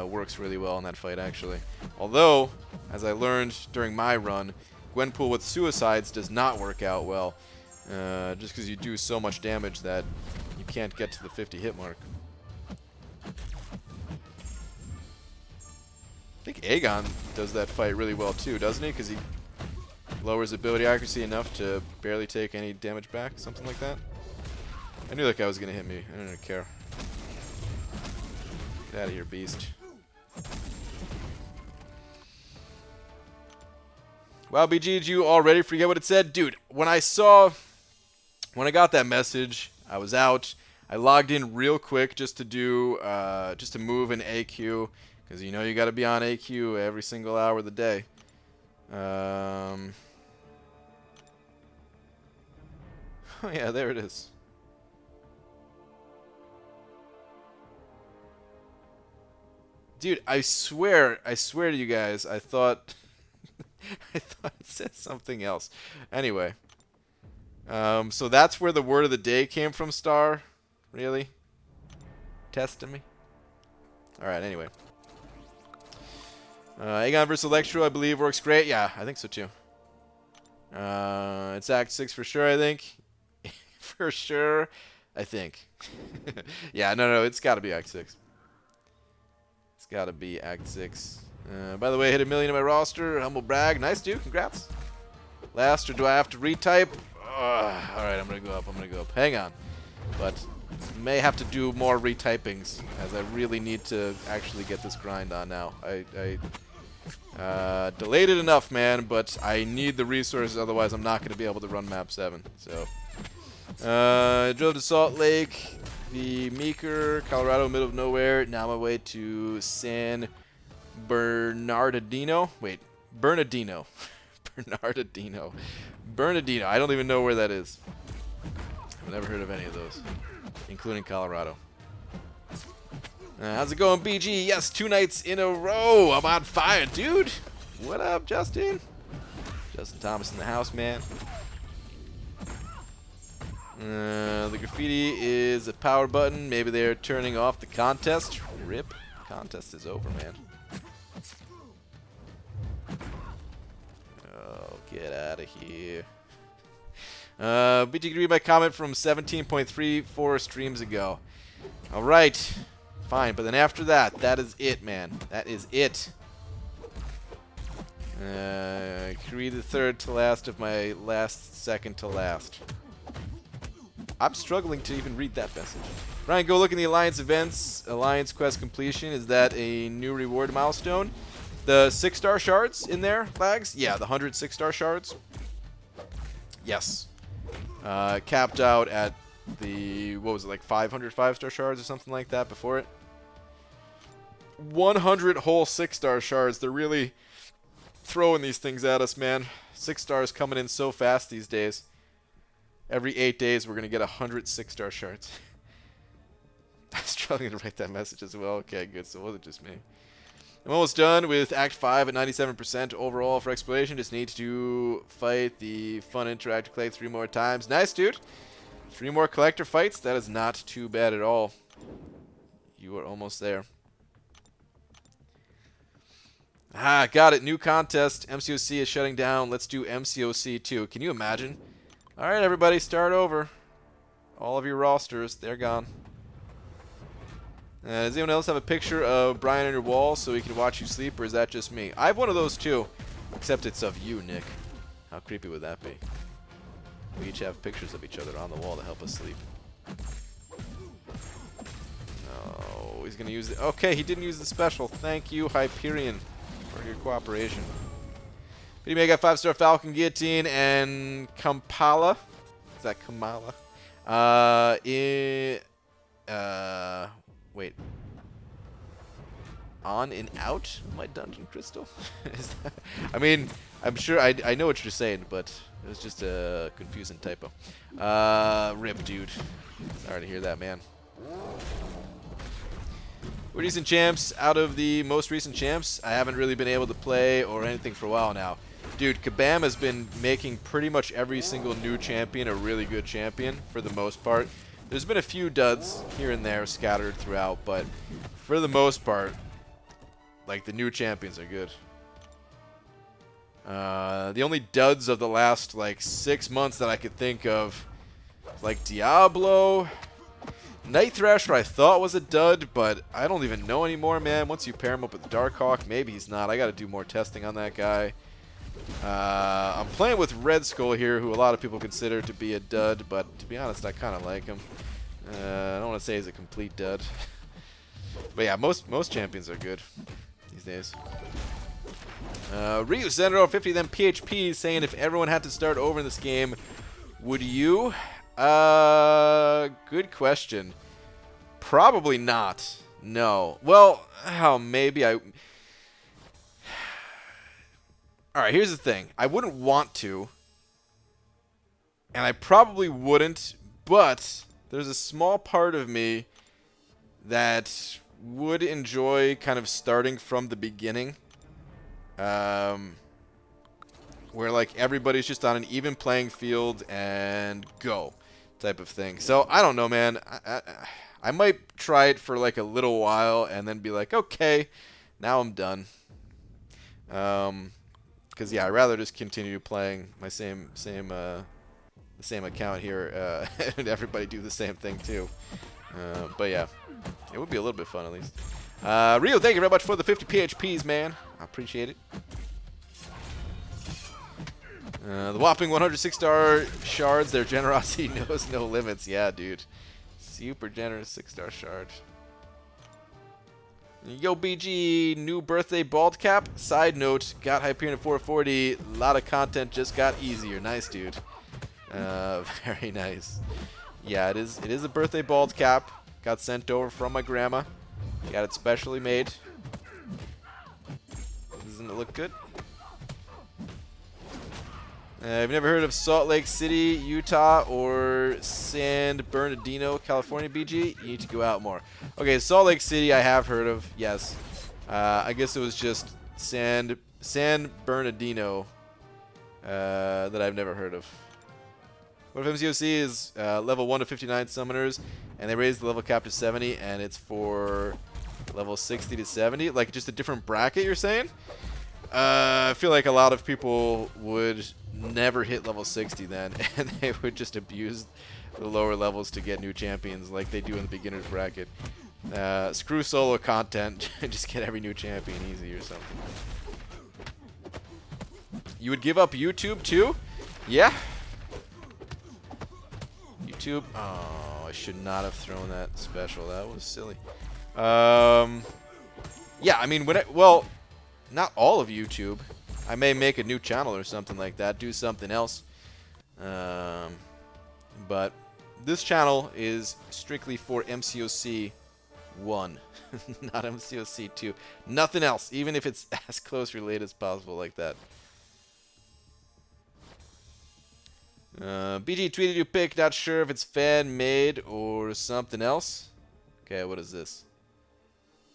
works really well in that fight, actually. Although, as I learned during my run, Gwenpool with suicides does not work out well. Just because you do so much damage that you can't get to the 50 hit mark. I think Aegon does that fight really well too, doesn't he? Because he lowers ability accuracy enough to barely take any damage back, something like that. I knew that guy was going to hit me. I don't really care. Get out of here, beast. Wow, BG, did you already forget what it said? Dude, when I got that message, I was out. I logged in real quick just to do, just to move in AQ, because you know you got to be on AQ every single hour of the day. Oh yeah, there it is. Dude, I swear to you guys, I thought it said something else. Anyway. So that's where the word of the day came from, Star? Really? Testing me? Alright, anyway. Aegon vs. Electro, I believe, works great. Yeah, I think so too. It's Act 6 for sure, I think. For sure, I think. Yeah, no, it's gotta be Act 6. It's gotta be Act 6. By the way, hit 1 million in my roster. Humble brag. Nice, dude. Congrats. Last, or do I have to retype? Alright, I'm gonna go up. Hang on. But may have to do more retypings, as I really need to actually get this grind on now. I delayed it enough, man, but I need the resources, otherwise I'm not going to be able to run map 7. So, drove to Salt Lake, the Meeker, Colorado, middle of nowhere. Now on my way to San Bernardino. Wait, Bernardino. Bernardino. I don't even know where that is. I've never heard of any of those, including Colorado. How's it going, BG? Yes, 2 nights in a row. I'm on fire, dude. What up, Justin? Justin Thomas in the house, man. The graffiti is a power button. Maybe they're turning off the contest. Rip. Contest is over, man. Oh, get out of here. BG can read my comment from 17.34 streams ago. Alright. Fine, but then after that, that is it, man. That is it. Read the 3rd to last of my last 2nd to last. I'm struggling to even read that message. Brian, go look in the Alliance events. Alliance quest completion. Is that a new reward milestone? The 6-star shards in there, Lags? Yeah, the 100 6-star shards. Yes. Capped out at the, what was it, like 500 5-star shards or something like that before it. 100 whole 6-star shards. They're really throwing these things at us, man. 6 stars coming in so fast these days. Every 8 days, we're going to get 100 6-star shards. I'm struggling to write that message as well. Okay, good. So it wasn't just me. I'm almost done with Act 5 at 97% overall for exploration. Just need to fight the fun interactive collect 3 more times. Nice, dude. 3 more collector fights. That is not too bad at all. You are almost there. Ah, got it. New contest. MCOC is shutting down. Let's do MCOC 2. Can you imagine? All right, everybody, start over. All of your rosters, they're gone. Does anyone else have a picture of Brian on your wall so he can watch you sleep, or is that just me? I have one of those too, except it's of you, Nick. How creepy would that be? We each have pictures of each other on the wall to help us sleep. Oh, he's gonna use it. Okay, he didn't use the special. Thank you, Hyperion, for your cooperation. BDMA got 5-star Falcon Guillotine and Kampala. Is that Kamala? Wait. On and out my dungeon crystal? Is that, I mean, I'm sure I know what you're saying, but it was just a confusing typo. Rip, dude. Sorry to hear that, man. We're decent champs. Out of the most recent champs, I haven't really been able to play or anything for a while now. Dude, Kabam has been making pretty much every single new champion a really good champion for the most part. There's been a few duds here and there scattered throughout, but for the most part, like, the new champions are good. The only duds of the last, like, 6 months that I could think of, like Diablo. Night Thrasher I thought was a dud, but I don't even know anymore, man. Once you pair him up with Darkhawk, maybe he's not. I got to do more testing on that guy. I'm playing with Red Skull here, who a lot of people consider to be a dud, but to be honest, I kind of like him. I don't want to say he's a complete dud. But yeah, most champions are good these days. Ryu Sentinel 50, then PHP saying, if everyone had to start over in this game, would you? Good question. Probably not. No. Well, maybe I... Alright, here's the thing. I wouldn't want to, and I probably wouldn't, but there's a small part of me that would enjoy kind of starting from the beginning, where like everybody's just on an even playing field and go type of thing. So I don't know, man. I might try it for like a little while and then be like, okay, now I'm done. Because yeah, I'd rather just continue playing my same account here, and everybody do the same thing too. But yeah, it would be a little bit fun at least. Rio, thank you very much for the 50 PHPs, man. I appreciate it. The whopping 106-star shards, their generosity knows no limits. Yeah, dude. Super generous 6-star shard. Yo, BG, new birthday bald cap. Side note, got Hyperion at 440. A lot of content just got easier. Nice, dude. Very nice. Yeah, it is a birthday bald cap. Got sent over from my grandma. Got it specially made. Doesn't it look good? I've never heard of Salt Lake City, Utah, or San Bernardino, California, BG. You need to go out more. Okay, Salt Lake City I have heard of, yes. I guess it was just San Bernardino that I've never heard of. What if MCOC is level 1 to 59 summoners, and they raised the level cap to 70, and it's for level 60 to 70? Like, just a different bracket, you're saying? I feel like a lot of people would never hit level 60 then, and they would just abuse the lower levels to get new champions like they do in the beginner's bracket. Screw solo content, just get every new champion easy or something. You would give up YouTube too? Yeah. YouTube. Oh, I should not have thrown that special. That was silly. Yeah, I mean, well, not all of YouTube. I may make a new channel or something like that, do something else. But this channel is strictly for MCOC 1, not MCOC 2. Nothing else, even if it's as close related as possible like that. BG tweeted you pick, not sure if it's fan-made or something else. Okay, what is this?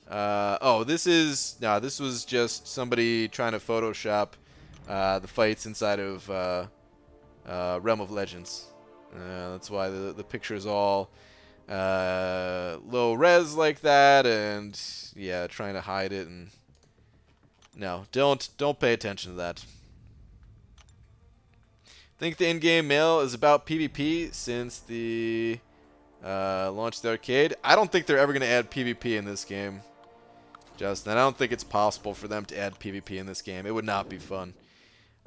Oh, this was just somebody trying to Photoshop the fights inside of Realm of Legends. That's why the picture is all low res like that, and yeah, trying to hide it and No, don't pay attention to that. Think the in-game mail is about PvP since the launch of the arcade. I don't think they're ever going to add PvP in this game, Justin. I don't think it's possible for them to add PvP in this game. It would not be fun.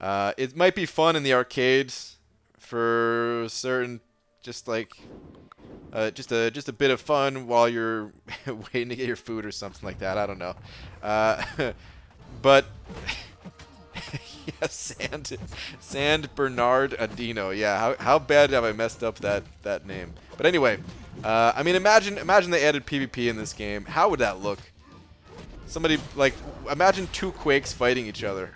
It might be fun in the arcades for certain, just like just a bit of fun while you're waiting to get your food or something like that. I don't know. But yeah, Sand Bernard Adino. Yeah, how bad have I messed up that name? But anyway, I mean, imagine they added PvP in this game. How would that look? Somebody like imagine two Quakes fighting each other.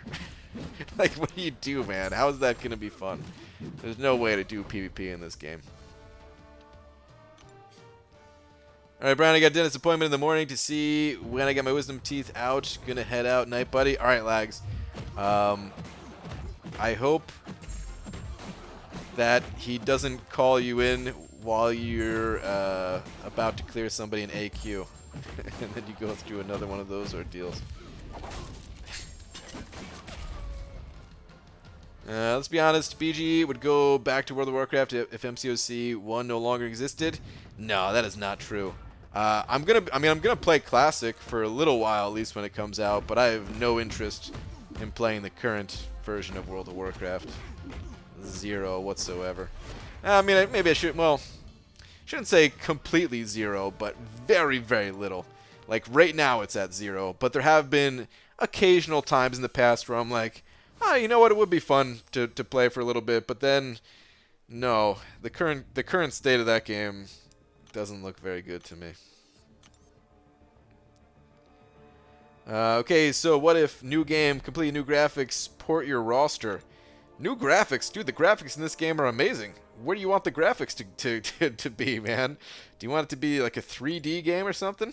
Like, what do you do, man? How is that gonna be fun? There's no way to do PvP in this game. Alright, Brian, I got a dentist appointment in the morning to see when I get my wisdom teeth out. Gonna head out. Night, buddy. Alright, Lags. I hope that he doesn't call you in while you're about to clear somebody in AQ. And then you go through another one of those ordeals. Let's be honest, BG would go back to World of Warcraft if MCOC 1 no longer existed. No, that is not true. I'm gonna play Classic for a little while, at least when it comes out, but I have no interest in playing the current version of World of Warcraft. Zero whatsoever. I mean, maybe I should, well, shouldn't say completely zero, but very, very little. Like, right now it's at 0, but there have been occasional times in the past where I'm like, oh, you know what, it would be fun to play for a little bit, but then, no, the current state of that game doesn't look very good to me. Okay, so what if new game, completely new graphics, port your roster? New graphics? Dude, the graphics in this game are amazing. Where do you want the graphics to be, man? Do you want it to be like a 3D game or something?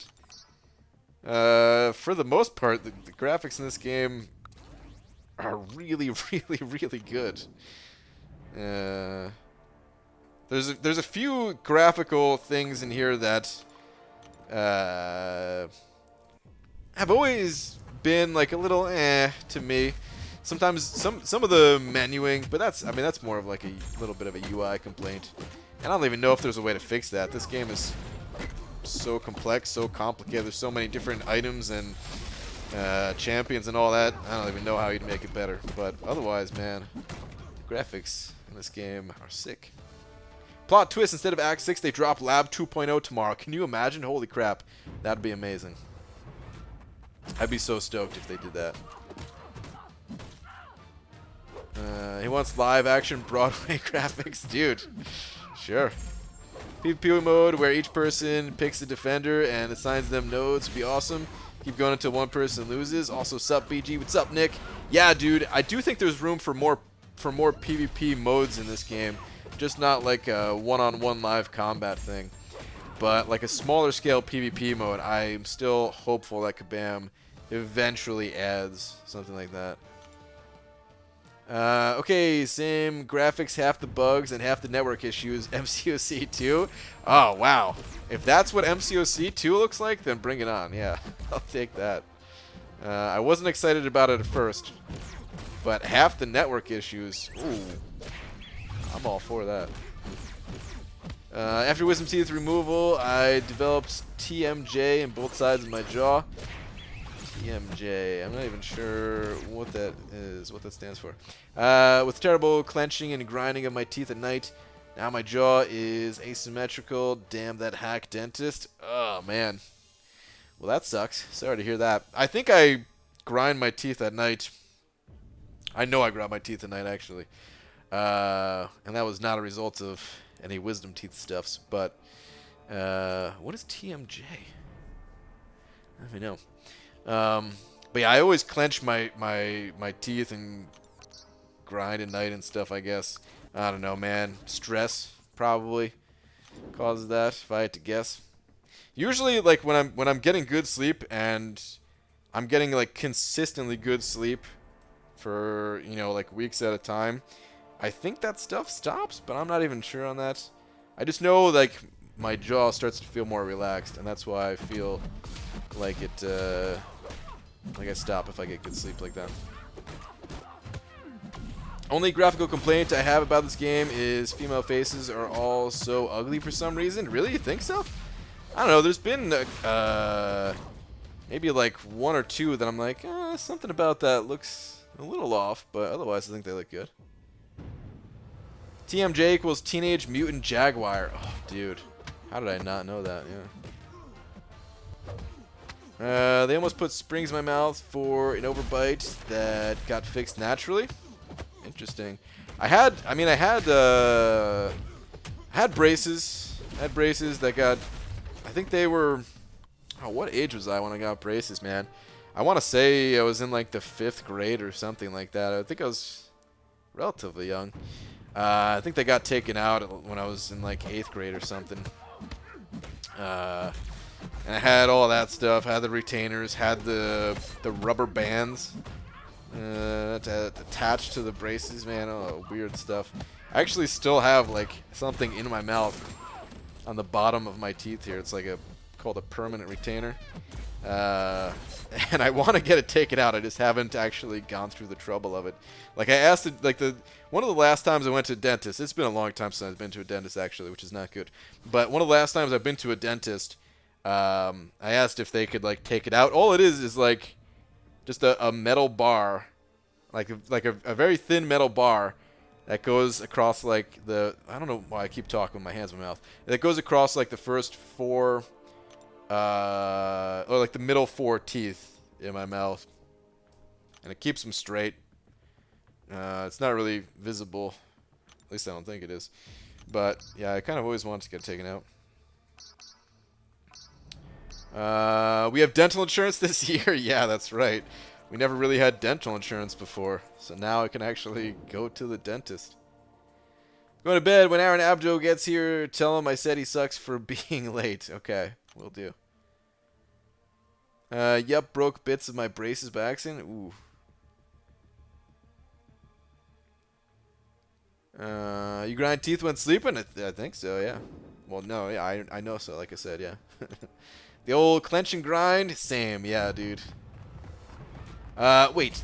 For the most part, the graphics in this game are really, really, really good. There's a few graphical things in here that have always been like a little to me. Sometimes some of the menuing, but that's more of like a little bit of a UI complaint. And I don't even know if there's a way to fix that. This game is so complex, so complicated. There's so many different items and champions and all that. I don't even know how you'd make it better. But otherwise, man, the graphics in this game are sick. Plot twist, instead of Act 6, they drop Lab 2.0 tomorrow. Can you imagine? Holy crap. That'd be amazing. I'd be so stoked if they did that. He wants live action Broadway graphics. Dude, sure. PvP mode where each person picks a defender and assigns them nodes would be awesome. Keep going until one person loses. Also, sup BG, what's up Nick? Yeah, dude, I do think there's room for more PvP modes in this game. Just not like a one-on-one live combat thing. But like a smaller scale PvP mode, I'm still hopeful that Kabam eventually adds something like that. Okay, same graphics, half the bugs and half the network issues. MCOC 2? Oh, wow. If that's what MCOC 2 looks like, then bring it on. Yeah, I'll take that. I wasn't excited about it at first, but half the network issues, ooh, I'm all for that. After wisdom teeth removal, I developed TMJ in both sides of my jaw. TMJ. I'm not even sure what that is, what that stands for. With terrible clenching and grinding of my teeth at night, now my jaw is asymmetrical. Damn that hack dentist. Oh, man. Well, that sucks. Sorry to hear that. I think I grind my teeth at night. I know I grind my teeth at night, actually. And that was not a result of any wisdom teeth stuffs. But what is TMJ? Let me know. But yeah, I always clench my teeth and grind at night and stuff, I guess. I don't know, man. Stress probably causes that, if I had to guess. Usually, like, when I'm getting good sleep and I'm getting, like, consistently good sleep for, you know, like, weeks at a time, I think that stuff stops, but I'm not even sure on that. I just know, like, my jaw starts to feel more relaxed, and that's why I feel like it Like, I stop if I get good sleep like that. Only graphical complaint I have about this game is female faces are all so ugly for some reason. Really? You think so? I don't know. There's been maybe like one or two that I'm like, something about that looks a little off, but otherwise I think they look good. TMJ equals Teenage Mutant Jaguar. Oh, dude. How did I not know that? Yeah. They almost put springs in my mouth for an overbite that got fixed naturally. Interesting. I had braces. I had braces that got, I think they were, oh, what age was I when I got braces, man? I want to say I was in like the 5th grade or something like that. I think I was relatively young. I think they got taken out when I was in like 8th grade or something. And I had all that stuff. I had the retainers, had the rubber bands attached to the braces, man. Oh, weird stuff. I actually still have like something in my mouth on the bottom of my teeth here. It's like called a permanent retainer. And I want to get it taken out. I just haven't actually gone through the trouble of it. Like I asked it, like one of the last times I went to a dentist. It's been a long time since I've been to a dentist actually, which is not good. But one of the last times I've been to a dentist, I asked if they could like take it out. All it is like just a metal bar, like a very thin metal bar that goes across like I don't know why I keep talking with my hands in my mouth. That goes across like the first 4, or like the middle 4 teeth in my mouth, and it keeps them straight. It's not really visible, at least I don't think it is. But yeah, I kind of always wanted to get taken out. We have dental insurance this year. Yeah, that's right. We never really had dental insurance before, so now I can actually go to the dentist. Going to bed. When Aaron Abdo gets here, tell him I said he sucks for being late. Okay, will do. Yep, broke bits of my braces by accident. Ooh. You grind teeth when sleeping? I think so, yeah. Well, no, yeah, I know so, like I said, yeah. The old clench and grind? Same, yeah, dude. Wait,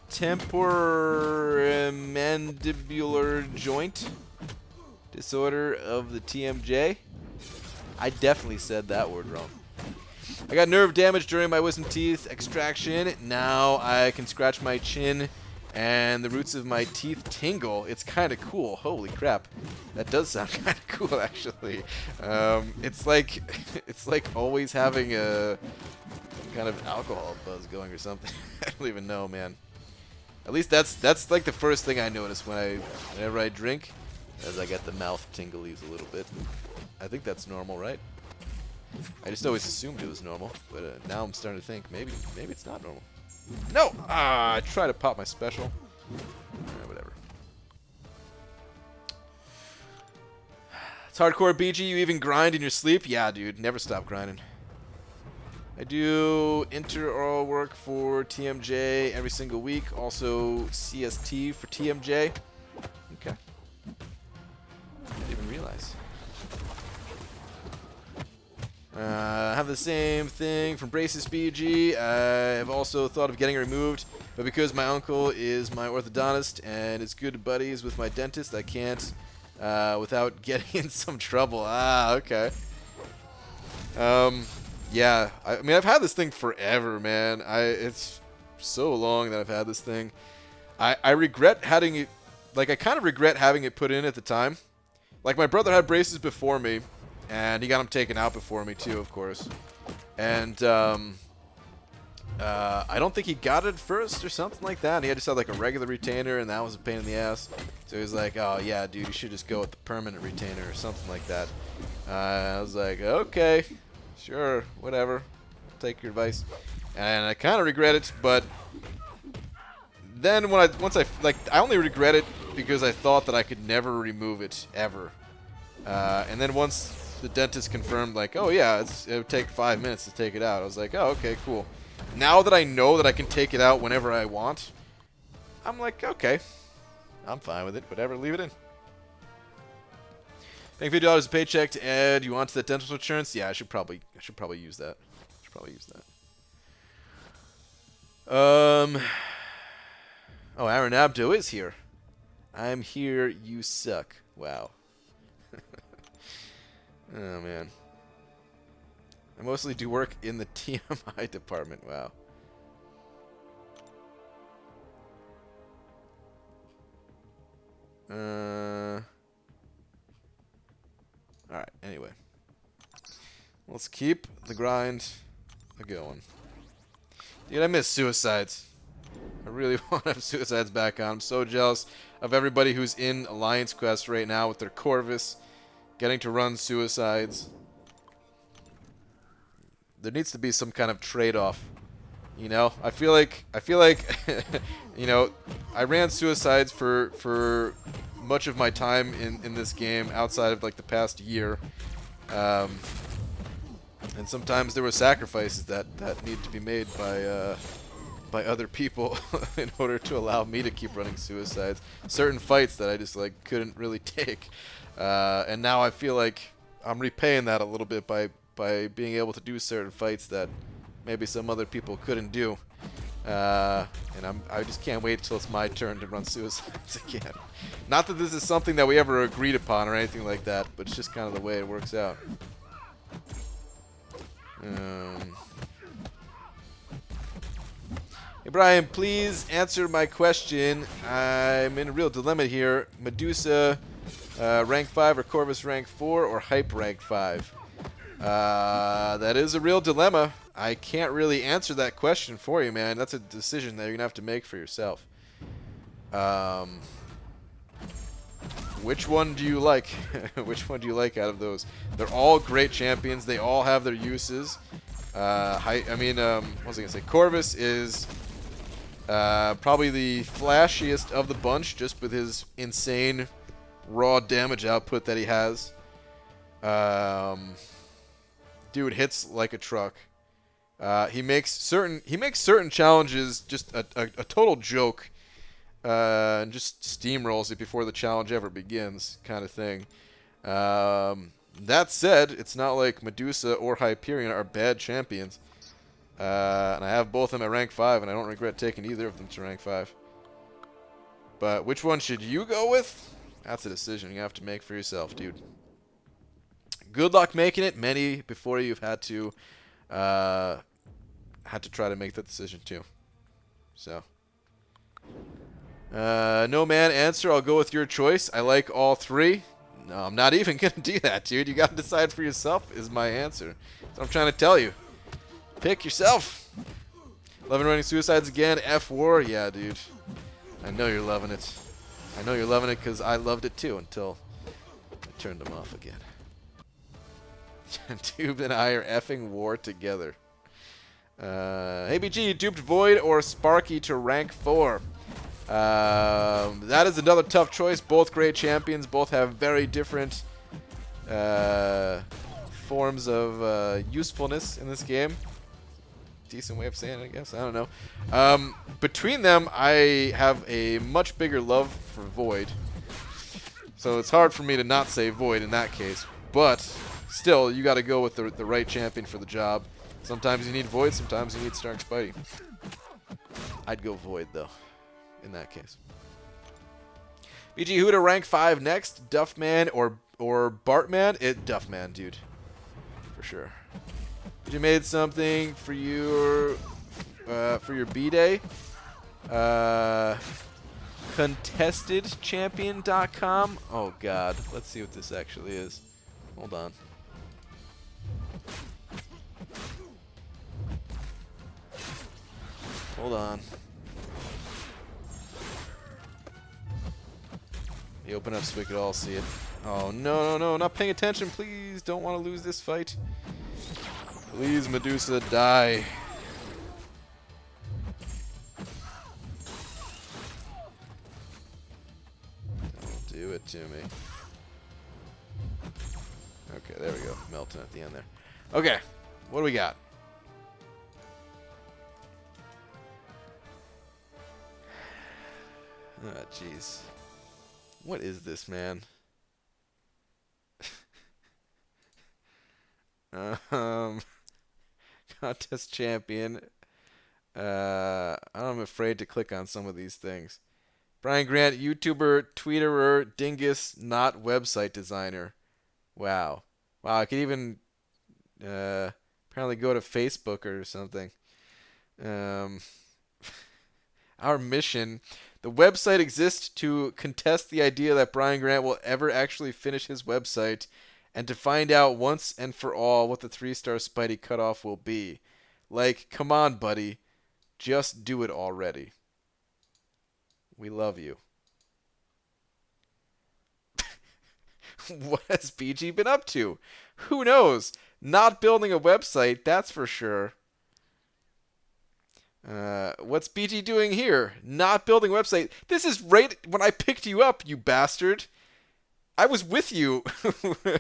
temporomandibular joint disorder of the TMJ? I definitely said that word wrong. I got nerve damage during my wisdom teeth extraction. Now I can scratch my chin and the roots of my teeth tingle. It's kind of cool. Holy crap. That does sound kind of cool, actually. It's like always having some kind of alcohol buzz going or something. I don't even know, man. At least that's like the first thing I notice whenever I drink, as I get the mouth tinglies a little bit. I think that's normal, right? I just always assumed it was normal, but now I'm starting to think maybe it's not normal. No! I tried to pop my special. Whatever. It's hardcore BG. You even grind in your sleep? Yeah, dude. Never stop grinding. I do inter-oral work for TMJ every single week. Also CST for TMJ. Okay. Didn't even realize. I have the same thing from Braces BG. I have also thought of getting it removed, but because my uncle is my orthodontist and is good buddies with my dentist, I can't without getting in some trouble. Ah, okay. Yeah, I mean, I've had this thing forever, man. It's so long that I've had this thing. I regret having it, like, I kind of regret having it put in at the time. Like, my brother had braces before me, and he got them taken out before me, too, of course. And, I don't think he got it first or something like that. And he had just had, like, a regular retainer, and that was a pain in the ass. So he was like, oh, yeah, dude, you should just go with the permanent retainer or something like that. I was like, okay, sure, whatever. I'll take your advice. And I kind of regret it, but then once I only regret it because I thought that I could never remove it, ever. And then once the dentist confirmed, like, oh, yeah, it would take 5 minutes to take it out, I was like, oh, okay, cool. Now that I know that I can take it out whenever I want, I'm like, okay, I'm fine with it. Whatever, leave it in. Paying $50 a paycheck to add you onto the dental insurance? Yeah, I should probably use that. Oh, Aaron Abdo is here. I'm here, you suck. Wow. Oh, man. I mostly do work in the TMI department. Wow. Alright, anyway. Let's keep the grind going. Dude, I miss suicides. I really want to have suicides back on. I'm so jealous of everybody who's in Alliance Quest right now with their Corvus getting to run suicides. There needs to be some kind of trade-off. You know, I feel like you know, I ran suicides for much of my time in this game outside of like the past year. And sometimes there were sacrifices that need to be made by other people in order to allow me to keep running suicides. Certain fights that I just like couldn't really take. And now I feel like I'm repaying that a little bit by being able to do certain fights that maybe some other people couldn't do. And I just can't wait till it's my turn to run suicides again. Not that this is something that we ever agreed upon or anything like that, but it's just kind of the way it works out. Hey Brian, please answer my question. I'm in a real dilemma here. Medusa rank 5 or Corvus rank 4 or Hype rank 5? That is a real dilemma. I can't really answer that question for you, man. That's a decision that you're gonna have to make for yourself. Which one do you like? Which one do you like out of those? They're all great champions. They all have their uses. What was I gonna say? Corvus is probably the flashiest of the bunch, just with his insane raw damage output that he has. Dude hits like a truck. He makes certain challenges just a total joke, and just steamrolls it before the challenge ever begins, kind of thing. That said, it's not like Medusa or Hyperion are bad champions, and I have both of them at rank 5, and I don't regret taking either of them to rank 5. But which one should you go with? That's a decision you have to make for yourself, dude. Good luck making it. Many before you've had to try to make that decision too. So, no man answer. I'll go with your choice. I like all three. No, I'm not even gonna do that, dude. You gotta decide for yourself. Is my answer. That's what I'm trying to tell you. Pick yourself. Loving running suicides again. F War. Yeah, dude. I know you're loving it. I know you're loving it because I loved it too until I turned them off again. Tube and I are effing war together. Hey BG, you duped Void or Sparky to rank 4? That is another tough choice. Both great champions. Both have very different forms of usefulness in this game. Decent way of saying it, I guess. I don't know. Between them, I have a much bigger love for Void. So it's hard for me to not say Void in that case. But still, you got to go with the right champion for the job. Sometimes you need Void, sometimes you need Stark Spidey. I'd go Void, though, in that case. BG, who to rank 5 next? Duffman or Bartman? Duffman, dude. For sure. You made something for your B-Day. ContestedChampion.com. Oh, God. Let's see what this actually is. Hold on. Hold on. You open up so we could all see it. Oh, no, not paying attention, please. Don't want to lose this fight. Please, Medusa, die. Don't do it to me. Okay, there we go. Melting at the end there. Okay, what do we got? Oh, jeez. What is this, man? Um, Contest Champion. I'm afraid to click on some of these things. Brian Grant, YouTuber, Tweeterer, Dingus, not website designer. Wow. Wow, I could even apparently go to Facebook or something. Um, our mission. The website exists to contest the idea that Brian Grant will ever actually finish his website and to find out once and for all what the 3-star Spidey cutoff will be. Like, come on, buddy. Just do it already. We love you. What has BG been up to? Who knows? Not building a website, that's for sure. What's BG doing here? Not building a website. This is right when I picked you up, you bastard. I was with you when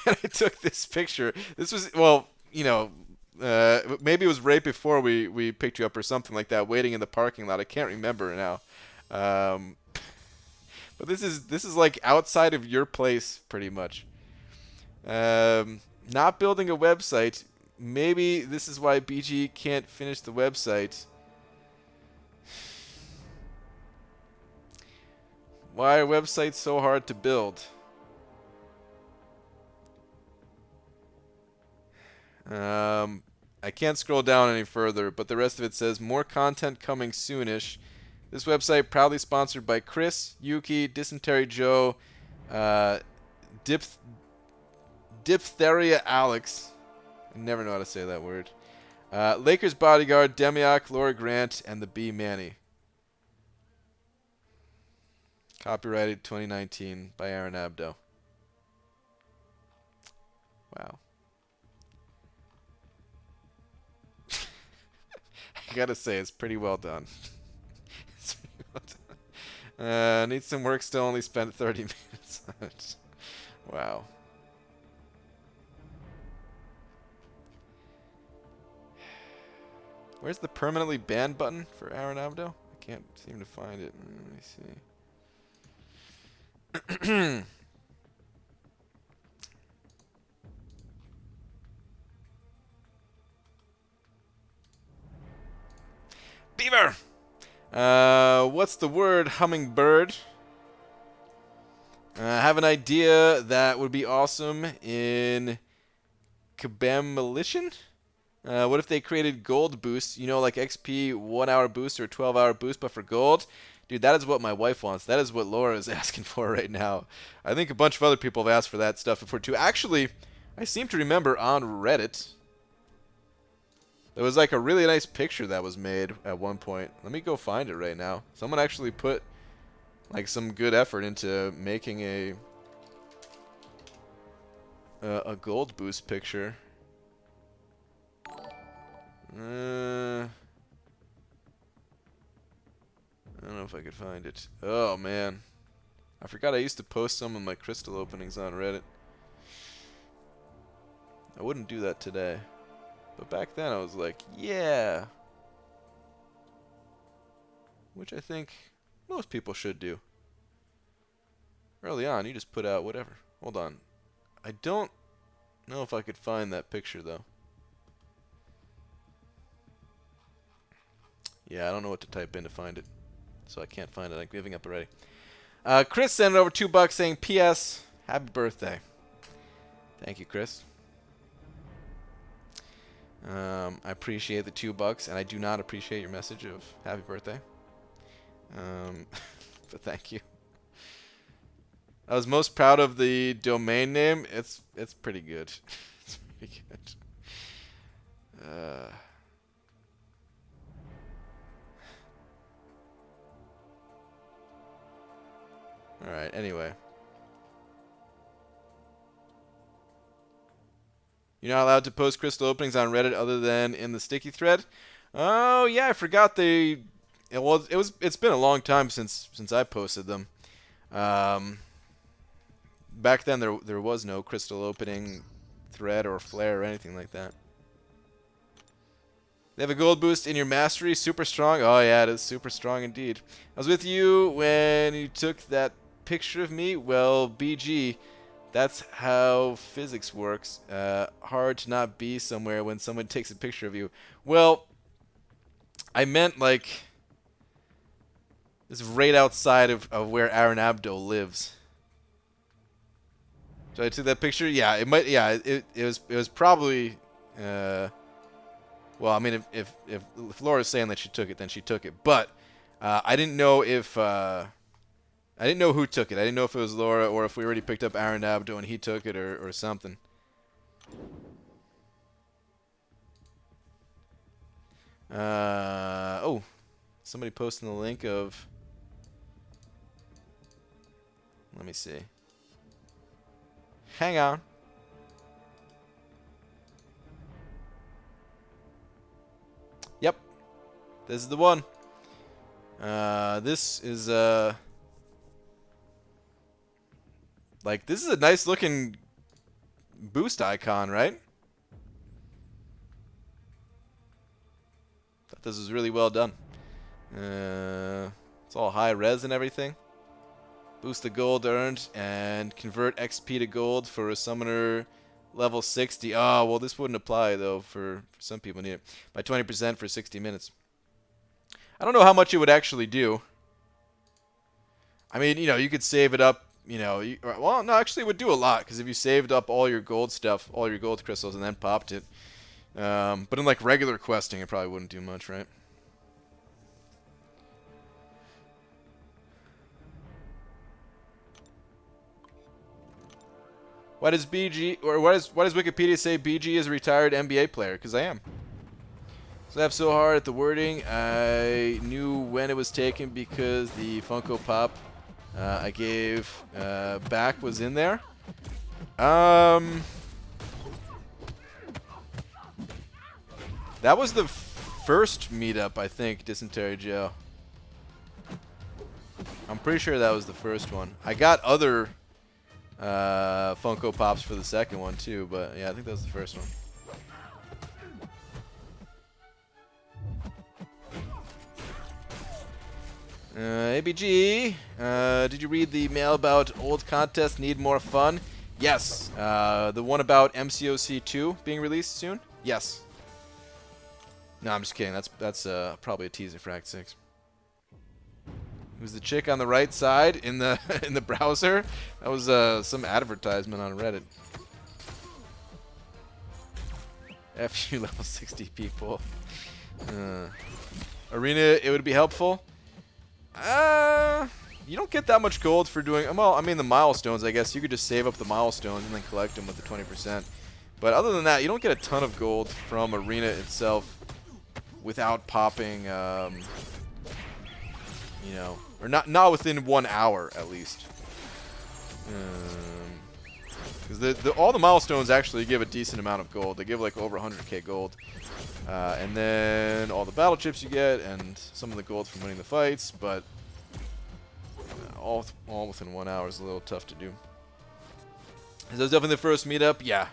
I took this picture. This was, well, you know, maybe it was right before we picked you up or something like that, waiting in the parking lot. I can't remember now. But this is like outside of your place, pretty much. Not building a website. Maybe this is why BG can't finish the website. Why are websites so hard to build? I can't scroll down any further, but the rest of it says more content coming soonish. This website proudly sponsored by Chris, Yuki, Dysentery Joe, Diphtheria Alex. I never know how to say that word. Lakers Bodyguard, Demiok, Laura Grant, and the B Manny. Copyrighted 2019 by Aaron Abdo. Wow. I gotta say, it's pretty well done. Needs some work, still only spent 30 minutes on it. Wow. Where's the permanently banned button for Aaron Abdo? I can't seem to find it. Let me see. Beaver! What's the word? Hummingbird. I have an idea that would be awesome in Kabamilition. What if they created gold boosts? You know, like XP 1-hour boost or 12-hour boost, but for gold? Dude, that is what my wife wants. That is what Laura is asking for right now. I think a bunch of other people have asked for that stuff before, too. Actually, I seem to remember on Reddit, there was like a really nice picture that was made at one point. Let me go find it right now. Someone actually put like some good effort into making a gold boost picture. I don't know if I could find it. Oh man, I forgot I used to post some of my crystal openings on Reddit. I wouldn't do that today. But back then I was like, yeah. Which I think most people should do. Early on, you just put out whatever. Hold on. I don't know if I could find that picture, though. Yeah, I don't know what to type in to find it. So I can't find it. I'm giving up already. Chris sent over $2 saying, P.S. Happy birthday. Thank you, Chris. I appreciate the $2, and I do not appreciate your message of happy birthday. But thank you. I was most proud of the domain name. It's pretty good. It's pretty good. All right. Anyway. You're not allowed to post crystal openings on Reddit other than in the sticky thread. Oh yeah, I forgot they. It's been a long time since I posted them. Back then there was no crystal opening thread or flare or anything like that. They have a gold boost in your mastery, super strong. Oh yeah, it is super strong indeed. I was with you when you took that picture of me. Well, BG, That's how physics works. Hard to not be somewhere when someone takes a picture of you. Well, I meant like this is right outside of where Aaron Abdo lives. So I took that picture. Yeah, it might. Yeah, it was probably. Well, I mean, if Laura's saying that she took it, then she took it. But I didn't know if I didn't know who took it. I didn't know if it was Laura or if we already picked up Aaron Abdo and he took it or something. Oh, somebody posting the link of. Let me see. Hang on. Yep. This is the one. This is like this is a nice looking boost icon, right? Thought this was really well done. It's all high res and everything. Boost the gold earned and convert XP to gold for a summoner level 60. Oh, well, this wouldn't apply, though, for some people need it. By 20% for 60 minutes. I don't know how much it would actually do. I mean, you know, you could save it up, you know. Well, no, actually it would do a lot, because if you saved up all your gold stuff, all your gold crystals, and then popped it. But in, like, regular questing, it probably wouldn't do much, right? Why does BG or why does Wikipedia say BG is a retired NBA player? Because I am. So I laughed so hard at the wording. I knew when it was taken because the Funko Pop I gave back was in there. That was the first meetup, I think, Dysentery Joe. I'm pretty sure that was the first one. I got other Funko Pops for the second one too, but yeah, I think that was the first one. ABG, did you read the mail about old contests need more fun? Yes. The one about MCOC 2 being released soon? Yes. No, I'm just kidding. That's probably a teaser for Act 6. Who's the chick on the right side in the in the browser? That was some advertisement on Reddit. FU level 60 people. Arena, it would be helpful. You don't get that much gold for doing. Well, I mean the milestones. I guess you could just save up the milestones and then collect them with the 20%. But other than that, you don't get a ton of gold from Arena itself without popping. You know, or not within 1 hour at least. Because all the milestones actually give a decent amount of gold. They give like over 100k gold. And then all the battle chips you get and some of the gold from winning the fights, but all within 1 hour is a little tough to do. Is that definitely the first meetup? Yeah,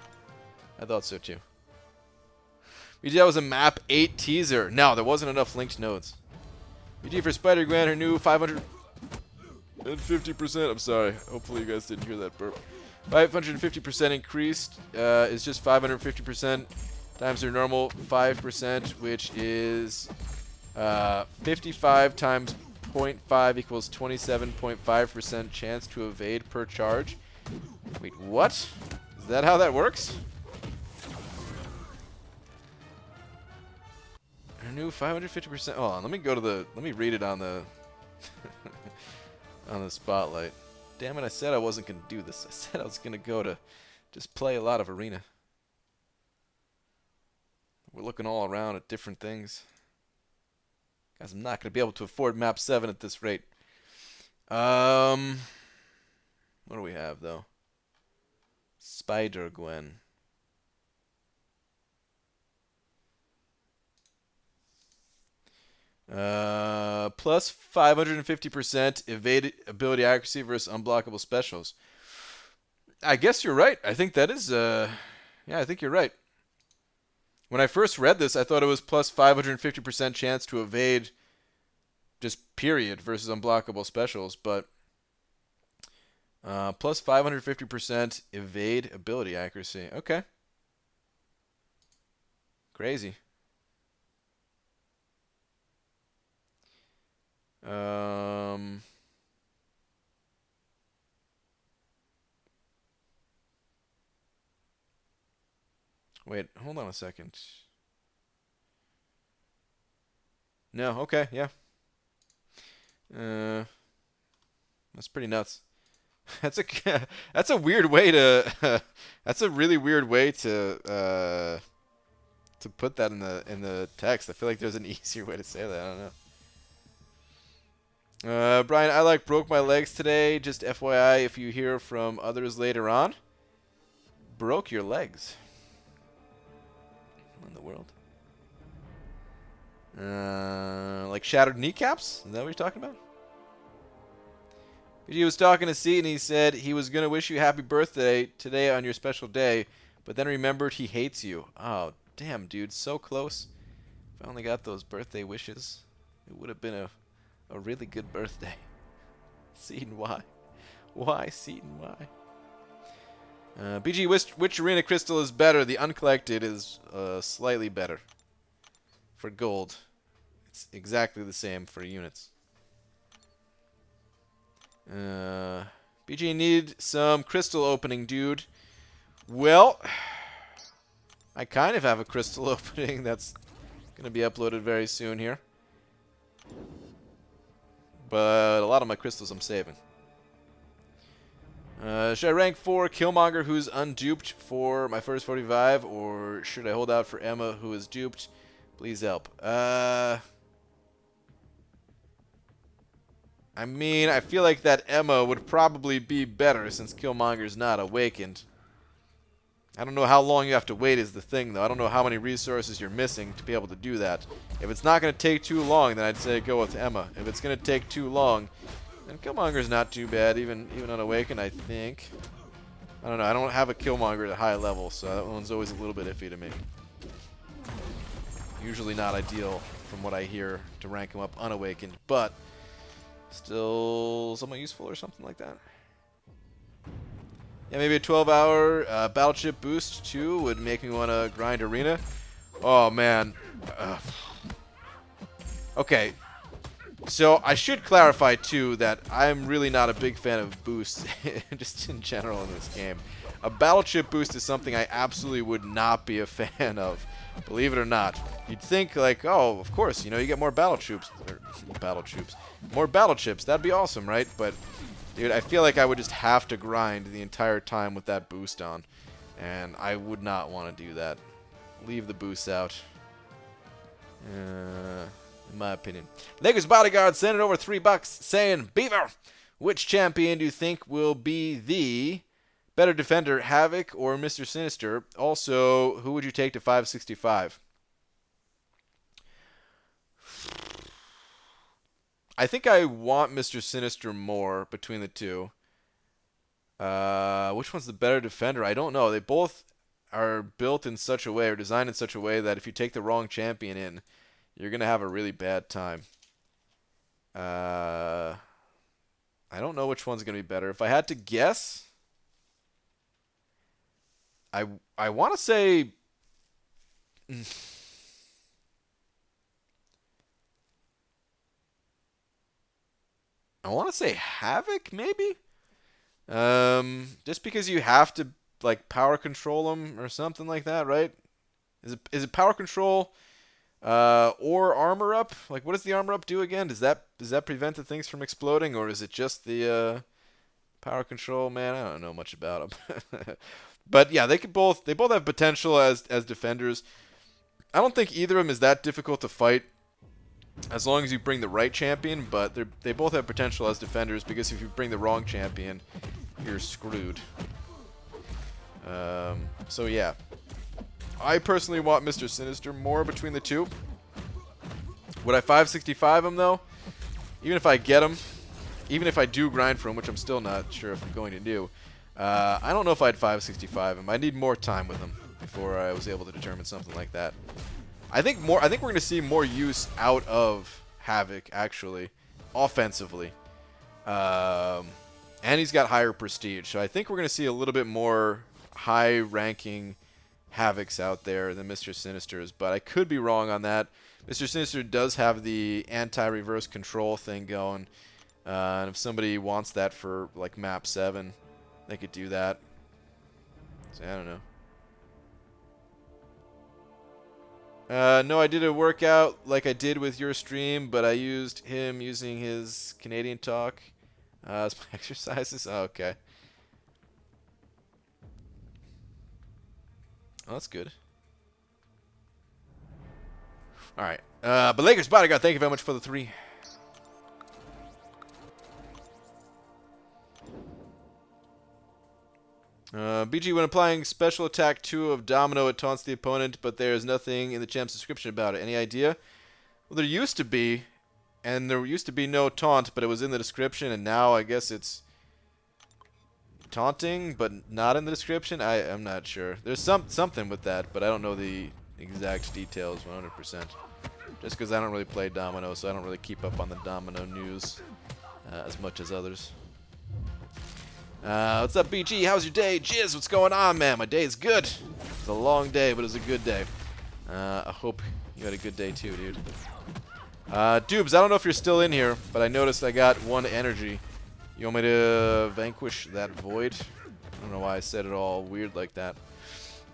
I thought so too. BG was a map 8 teaser. No, there wasn't enough linked nodes. BG for Spider-Gwen, her new 550%. I'm sorry. Hopefully you guys didn't hear that burp. 550% increased is just 550% times their normal 5%, which is 55 times 0.5 equals 27.5% chance to evade per charge. Wait, what? Is that how that works? Our new 550%. Hold on, let me go to the. Let me read it on the on the spotlight. Damn it! I said I wasn't gonna do this. I said I was gonna go to just play a lot of Arena. We're looking all around at different things. Guys, I'm not going to be able to afford map 7 at this rate. What do we have, though? Spider-Gwen. Plus 550% evade ability accuracy versus unblockable specials. I guess you're right. I think that is, yeah, I think you're right. When I first read this, I thought it was plus 550% chance to evade just period versus unblockable specials, but Plus 550% evade ability accuracy. Okay. Crazy. Wait, hold on a second. No, okay, yeah. That's pretty nuts. That's a that's a weird way to that's a really weird way to put that in the text. I feel like there's an easier way to say that. I don't know. Brian, I like broke my legs today. Just FYI, if you hear from others later on, broke your legs. What in the world? Like shattered kneecaps? Is that what you're talking about? He was talking to C and he said he was going to wish you happy birthday today on your special day, but then remembered he hates you. Oh, damn, dude. So close. If I only got those birthday wishes, it would have been a really good birthday. Seaton, why? Why, Seaton, why? BG, which arena crystal is better? The uncollected is slightly better. For gold, it's exactly the same for units. BG, need some crystal opening, dude. Well, I kind of have a crystal opening that's going to be uploaded very soon here. But a lot of my crystals I'm saving. Should I rank 4 Killmonger, who's unduped for my first 45, or should I hold out for Emma, who is duped? Please help. I mean, I feel like that Emma would probably be better since Killmonger's not awakened. I don't know how long you have to wait is the thing, though. I don't know how many resources you're missing to be able to do that. If it's not going to take too long, then I'd say go with Emma. If it's going to take too long, then Killmonger's not too bad, even unawakened, I think. I don't know. I don't have a Killmonger at a high level, so that one's always a little bit iffy to me. Usually not ideal, from what I hear, to rank him up unawakened, but still somewhat useful or something like that. Yeah, maybe a 12-hour battleship boost, too, would make me want to grind arena. Oh, man. Okay. So, I should clarify, too, that I'm really not a big fan of boosts, just in general in this game. A battleship boost is something I absolutely would not be a fan of. Believe it or not. You'd think, like, oh, of course, you know, you get more battle troops. More battle chips. That'd be awesome, right? But, dude, I feel like I would just have to grind the entire time with that boost on. And I would not want to do that. Leave the boost out. In my opinion. Lakers Bodyguard sending over $3 saying, Beaver, which champion do you think will be the better defender, Havoc or Mr. Sinister? Also, who would you take to 565? I think I want Mr. Sinister more between the two. Which one's the better defender? I don't know. They both are built in such a way or designed in such a way that if you take the wrong champion in, you're going to have a really bad time. I don't know which one's going to be better. If I had to guess, I want to say Havoc, maybe? Just because you have to, like, power control him or something like that, right? Is it power control or armor up? Like, what does the armor up do again? Does that prevent the things from exploding, or is it just the power control? Man, I don't know much about them. But yeah, they both have potential as defenders. I don't think either of them is that difficult to fight as long as you bring the right champion, but they both have potential as defenders because if you bring the wrong champion, you're screwed. So yeah. I personally want Mr. Sinister more between the two. Would I 565 him, though? Even if I get him, even if I do grind for him, which I'm still not sure if I'm going to do, I don't know if I'd 565 him. I need more time with him before I was able to determine something like that. I think we're going to see more use out of Havoc, actually, offensively. And he's got higher prestige. So I think we're going to see a little bit more high-ranking Havocs out there than Mr. Sinister's. But I could be wrong on that. Mr. Sinister does have the anti-reverse control thing going. And if somebody wants that for, like, map 7, they could do that. So I don't know. No, I did a workout like I did with your stream, but I used him using his Canadian talk as my exercises. Oh, okay. Oh, that's good. All right. But Lakers Bodyguard, thank you very much for the 3. BG, when applying special attack 2 of Domino, it taunts the opponent, but there is nothing in the champ's description about it. Any idea? Well, there used to be, and there used to be no taunt, but it was in the description, and now I guess it's taunting, but not in the description. I'm not sure. There's something with that, but I don't know the exact details 100%. Just because I don't really play Domino, so I don't really keep up on the Domino news as much as others. What's up, BG? How's your day? Jizz, what's going on, man? My day is good. It's a long day, but it was a good day. I hope you had a good day too, dude. Dubes, I don't know if you're still in here, but I noticed I got 1 energy. You want me to vanquish that void? I don't know why I said it all weird like that.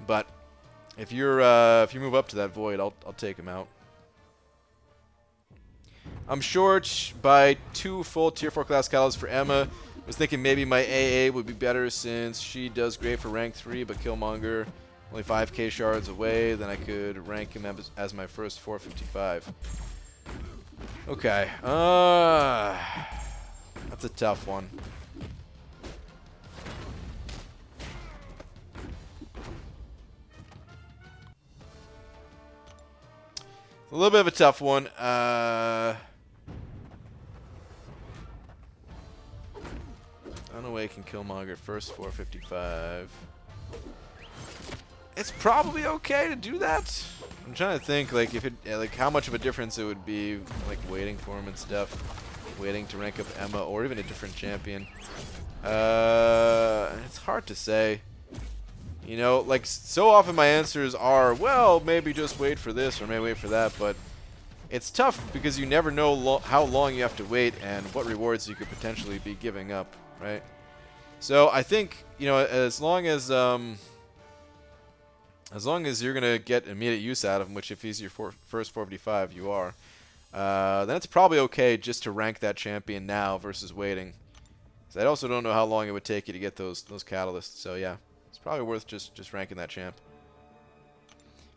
But if you move up to that void, I'll take him out. I'm short by 2 full tier 4 class catalysts for Emma. Was thinking maybe my AA would be better since she does great for rank 3, but Killmonger only 5k shards away. Then I could rank him as my first 455. Okay. That's a tough one. A little bit of a tough one. Unawaken Killmonger, first 455. It's probably okay to do that. I'm trying to think, like, if it, like, how much of a difference it would be, like, waiting for him and stuff, waiting to rank up Emma or even a different champion. It's hard to say. You know, like, so often my answers are, well, maybe just wait for this or maybe wait for that, but it's tough because you never know how long you have to wait and what rewards you could potentially be giving up. Right, so I think, you know, as long as you're gonna get immediate use out of him, which if he's your first 455, you are, then it's probably okay just to rank that champion now versus waiting. Because I also don't know how long it would take you to get those catalysts. So yeah, it's probably worth just ranking that champ.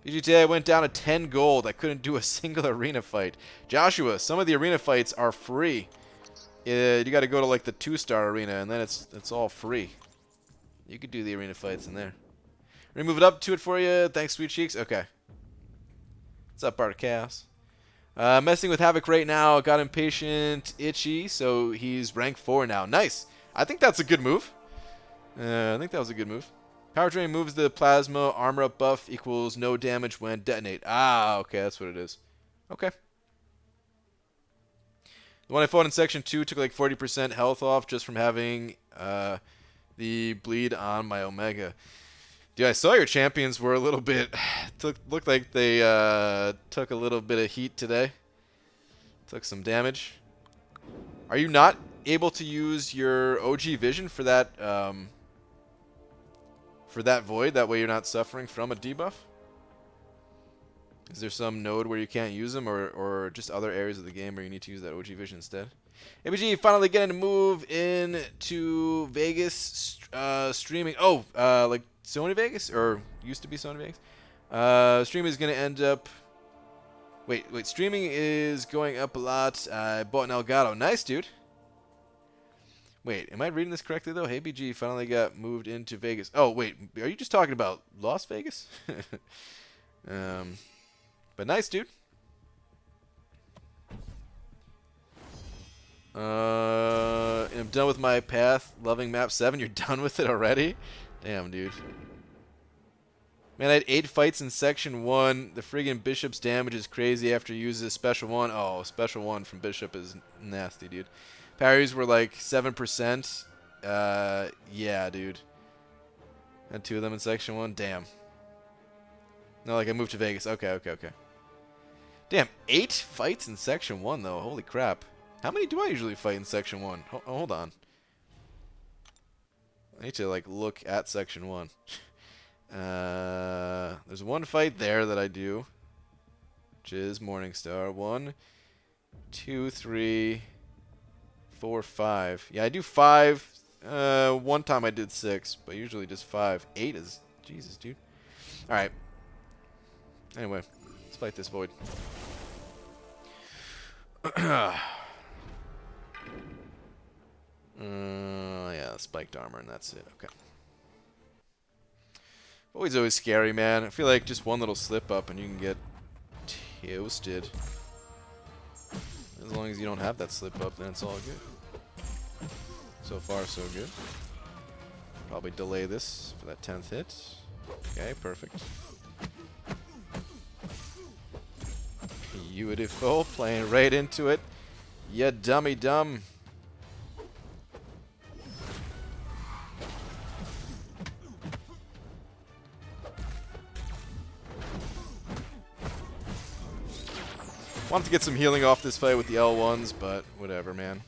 BGTA went down to 10 gold. I couldn't do a single arena fight. Joshua, some of the arena fights are free. You got to go to like the 2-star arena, and then it's all free. You could do the arena fights in there. Remove it up to it for you. Thanks, Sweet Cheeks. Okay. What's up, Art of Chaos? Messing with Havoc right now. Got impatient, itchy, so he's rank 4 now. Nice. I think that's a good move. I think that was a good move. Power Drain moves the plasma. Armor up buff equals no damage when detonate. Ah, okay, that's what it is. Okay. The one I fought in Section 2 took like 40% health off just from having the bleed on my Omega. Dude, I saw your champions were a little bit... looked like they took a little bit of heat today. Took some damage. Are you not able to use your OG vision for that void? That way you're not suffering from a debuff? Is there some node where you can't use them, or just other areas of the game where you need to use that OG vision instead? ABG finally getting to move into Vegas streaming. Oh, like Sony Vegas, or used to be Sony Vegas. Streaming is going to end up... Wait, streaming is going up a lot. I bought an Elgato. Nice, dude. Wait, am I reading this correctly, though? Hey, BG finally got moved into Vegas. Oh, wait, are you just talking about Las Vegas? But nice, dude. I'm done with my path. Loving map 7. You're done with it already? Damn, dude. Man, I had 8 fights in Section 1. The friggin' Bishop's damage is crazy after you use this Special 1. Oh, Special 1 from Bishop is nasty, dude. Parries were like 7%. Yeah, dude. Had 2 of them in Section 1. Damn. No, like I moved to Vegas. Okay. Damn, 8 fights in Section 1, though. Holy crap. How many do I usually fight in Section 1? Hold on. I need to, like, look at Section 1. There's 1 fight there that I do, which is Morningstar. 1, 2, 3, 4, 5. Yeah, I do 5. One time I did 6, but usually just 5. 8 is... Jesus, dude. Alright. Anyway, let's fight this void. Yeah, spiked armor, and that's it. Okay. Void's always scary, man. I feel like just one little slip up and you can get toasted. As long as you don't have that slip up, then it's all good. So far, so good. Probably delay this for that 10th hit. Okay, perfect. Beautiful. Playing right into it. Ya dummy dumb. Wanted to get some healing off this fight with the L1s, but whatever, man.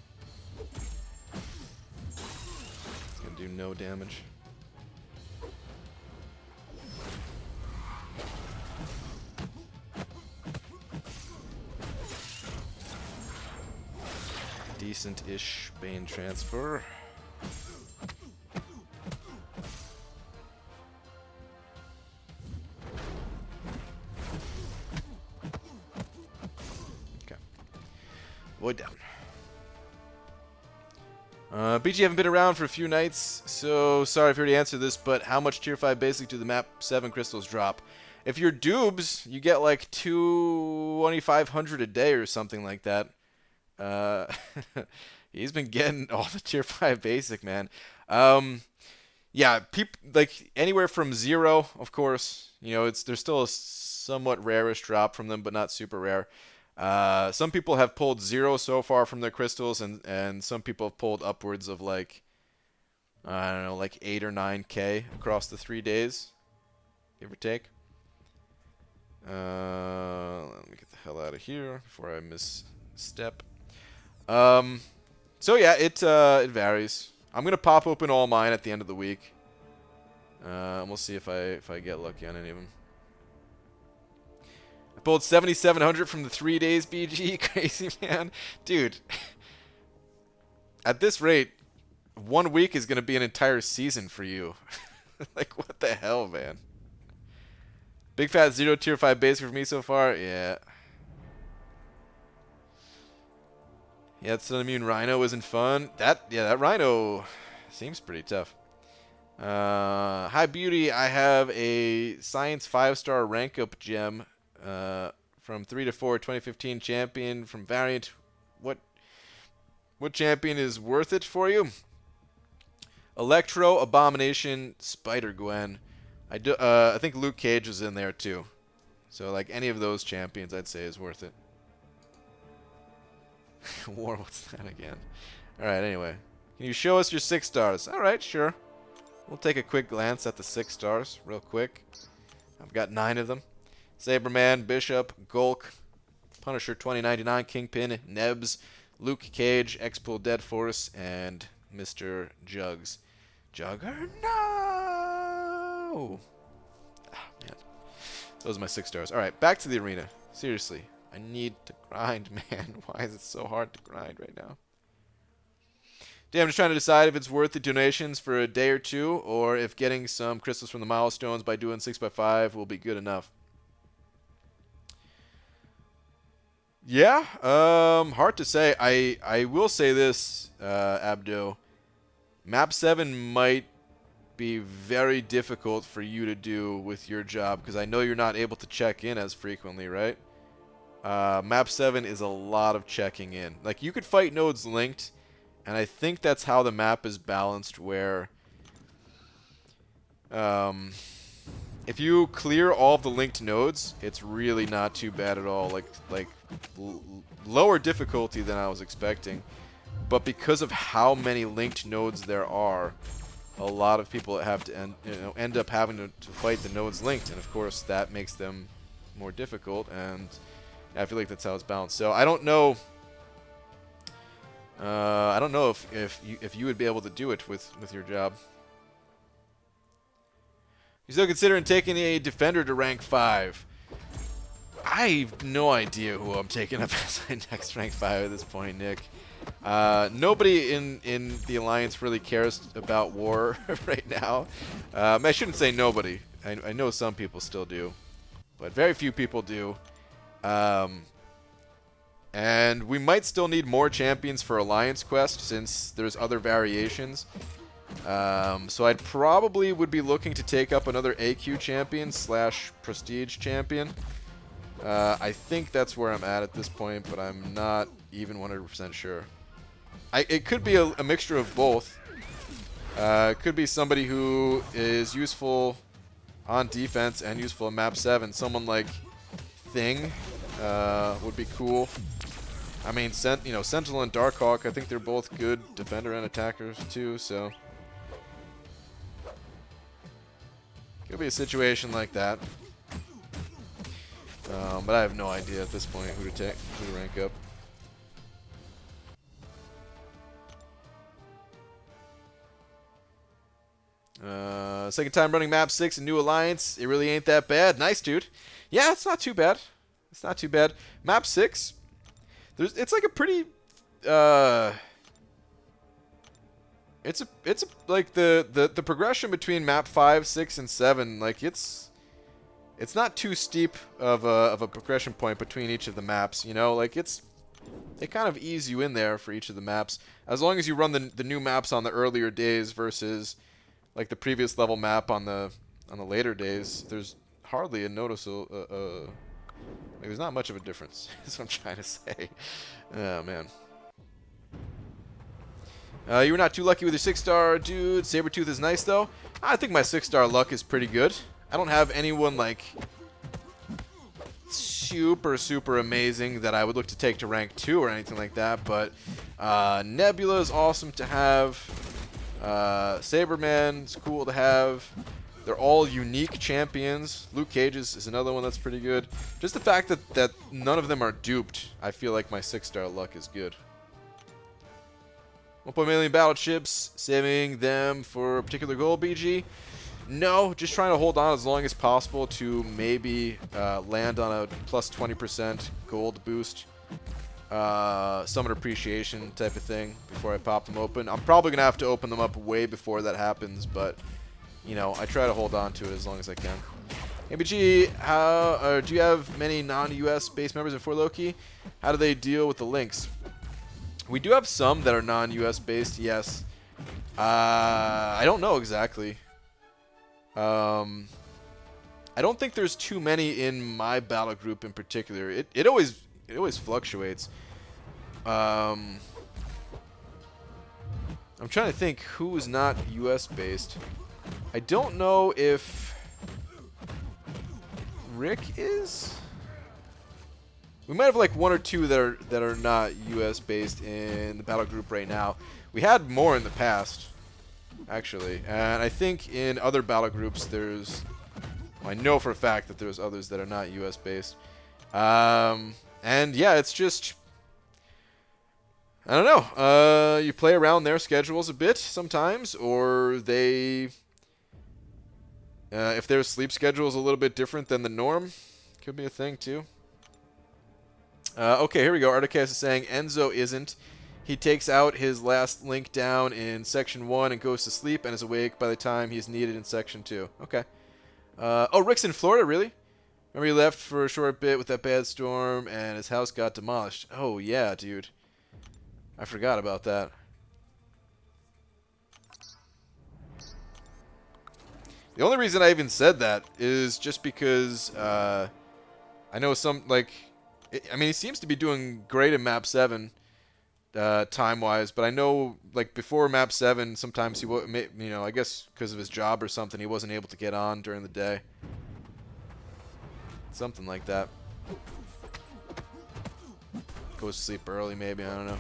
It's gonna do no damage. Decent-ish Bane transfer. Okay. Void down. BG haven't been around for a few nights, so sorry if you already answered this, but how much tier 5 basic do the map 7 crystals drop? If you're Doobs, you get like 2,500 a day or something like that. He's been getting all the tier 5 basic, man. Yeah, like anywhere from 0, of course. You know, there's still a somewhat rarish drop from them, but not super rare. Some people have pulled 0 so far from their crystals, and some people have pulled upwards of like, I don't know, like 8 or 9k across the 3 days, give or take. Let me get the hell out of here before I misstep. So yeah, it varies. I'm gonna pop open all mine at the end of the week. And we'll see if I get lucky on any of them. I pulled 7,700 from the 3 days, BG. Crazy, man. Dude. At this rate, 1 week is gonna be an entire season for you. Like, what the hell, man? Big fat 0 tier 5 basic for me so far? Yeah. Yeah, Sun Immune Rhino isn't fun. That Rhino seems pretty tough. Hi Beauty, I have a Science 5-star rank up gem from 3 to 4 2015 champion from Variant. What champion is worth it for you? Electro, Abomination, Spider-Gwen. I think Luke Cage was in there too. So like any of those champions I'd say is worth it. War, what's that again? Alright, anyway. Can you show us your 6 stars? Alright, sure. We'll take a quick glance at the 6 stars real quick. I've got 9 of them. Saberman, Bishop, Gulk, Punisher 2099, Kingpin, Nebs, Luke Cage, X-Pull Dead Force, and Mr. Jugs. Jugger, no! Ah, man. Those are my 6 stars. Alright, back to the arena. Seriously. I need to grind, man. Why is it so hard to grind right now? Damn, I'm just trying to decide if it's worth the donations for a day or 2, or if getting some crystals from the milestones by doing 6x5 will be good enough. Yeah, hard to say. I will say this, Abdo. Map 7 might be very difficult for you to do with your job, because I know you're not able to check in as frequently, right? Map 7 is a lot of checking in. Like, you could fight nodes linked, and I think that's how the map is balanced, where if you clear all of the linked nodes, it's really not too bad at all. Like lower difficulty than I was expecting. but because of how many linked nodes there are, a lot of people have to end up having to fight the nodes linked, and of course that makes them more difficult, and I feel like that's how it's balanced. So I don't know. I don't know if you would be able to do it with your job. You still considering taking a defender to rank 5? I have no idea who I'm taking up as my next rank 5 at this point, Nick. Nobody in the Alliance really cares about war right now. I shouldn't say nobody. I know some people still do, but very few people do. And we might still need more champions for Alliance Quest since there's other variations. So I'd probably would be looking to take up another AQ champion / prestige champion. I think that's where I'm at this point, but I'm not even 100% sure. It could be a mixture of both. It could be somebody who is useful on defense and useful in map 7. Someone like Thing would be cool. I mean, Sentinel and Darkhawk, I think they're both good defender and attackers too, so could be a situation like that. But I have no idea at this point who to rank up. Second time running map 6 in New Alliance. It really ain't that bad. Nice, dude. Yeah, it's not too bad. It's not too bad. Map 6. It's like a pretty. It's like the progression between map 5, 6, and 7. Like it's not too steep of a progression point between each of the maps. You know, like they kind of ease you in there for each of the maps as long as you run the new maps on the earlier days versus like the previous level map on the later days. There's hardly a noticeable. Like there's not much of a difference. That's what I'm trying to say. Oh man. You were not too lucky with your 6-star, dude. Sabretooth is nice though. I think my 6-star luck is pretty good. I don't have anyone like super amazing that I would look to take to rank 2 or anything like that, but Nebula is awesome to have. Saberman is cool to have. They're all unique champions. Luke Cage is another one that's pretty good. Just the fact that none of them are duped, I feel like my 6-star luck is good. 1.1 million battleships, saving them for a particular goal, BG? No, just trying to hold on as long as possible to maybe land on a plus 20% gold boost. Summon appreciation type of thing before I pop them open. I'm probably going to have to open them up way before that happens, but, you know, I try to hold on to it as long as I can. ABG, do you have many non-US base members in 4 Loki? How do they deal with the links? We do have some that are non-US based, yes. I don't know exactly. I don't think there's too many in my battle group in particular. It always fluctuates. I'm trying to think who is not US based. I don't know if Rick is. We might have like 1 or 2 that are not US based in the battle group right now. We had more in the past, actually, and I think in other battle groups there's. Well, I know for a fact that there's others that are not US based. And yeah, it's just. I don't know. You play around their schedules a bit sometimes, or they. If their sleep schedule is a little bit different than the norm, could be a thing too. Okay, here we go. Articast is saying Enzo isn't. He takes out his last link down in Section 1 and goes to sleep and is awake by the time he's needed in Section 2. Okay. Oh, Rick's in Florida, really? Remember he left for a short bit with that bad storm and his house got demolished. Oh, yeah, dude. I forgot about that. The only reason I even said that is just because I know some, like... I mean, he seems to be doing great in Map 7, time-wise, but I know, like, before Map 7, sometimes he, you know, I guess because of his job or something, he wasn't able to get on during the day. Something like that. Goes to sleep early, maybe, I don't know.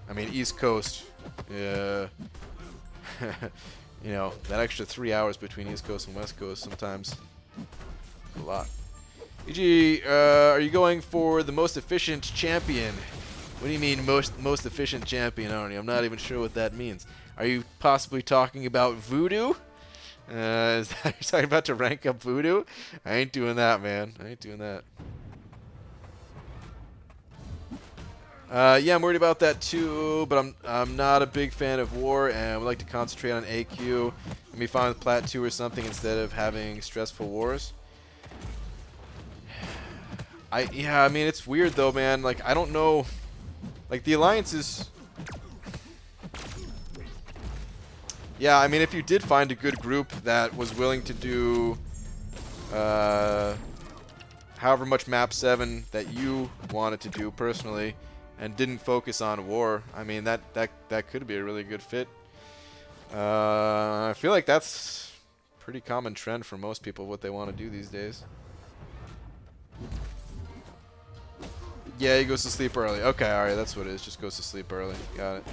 I mean, East Coast, you know, that extra 3 hours between East Coast and West Coast sometimes a lot. EG, are you going for the most efficient champion? What do you mean most efficient champion, Arnie? I'm not even sure what that means. Are you possibly talking about Voodoo? Is that you're talking about to rank up Voodoo? I ain't doing that, man. I ain't doing that. Yeah, I'm worried about that too, but I'm not a big fan of War, and I would like to concentrate on AQ. Let me find Plat 2 or something instead of having stressful wars. Yeah, I mean, it's weird though, man. Like, I don't know. Like, the Alliance is... Yeah, I mean, if you did find a good group that was willing to do however much map 7 that you wanted to do personally and didn't focus on war, I mean, that could be a really good fit. I feel like that's a pretty common trend for most people, what they want to do these days. Yeah, he goes to sleep early. Okay, alright, that's what it is. Just goes to sleep early. Got it.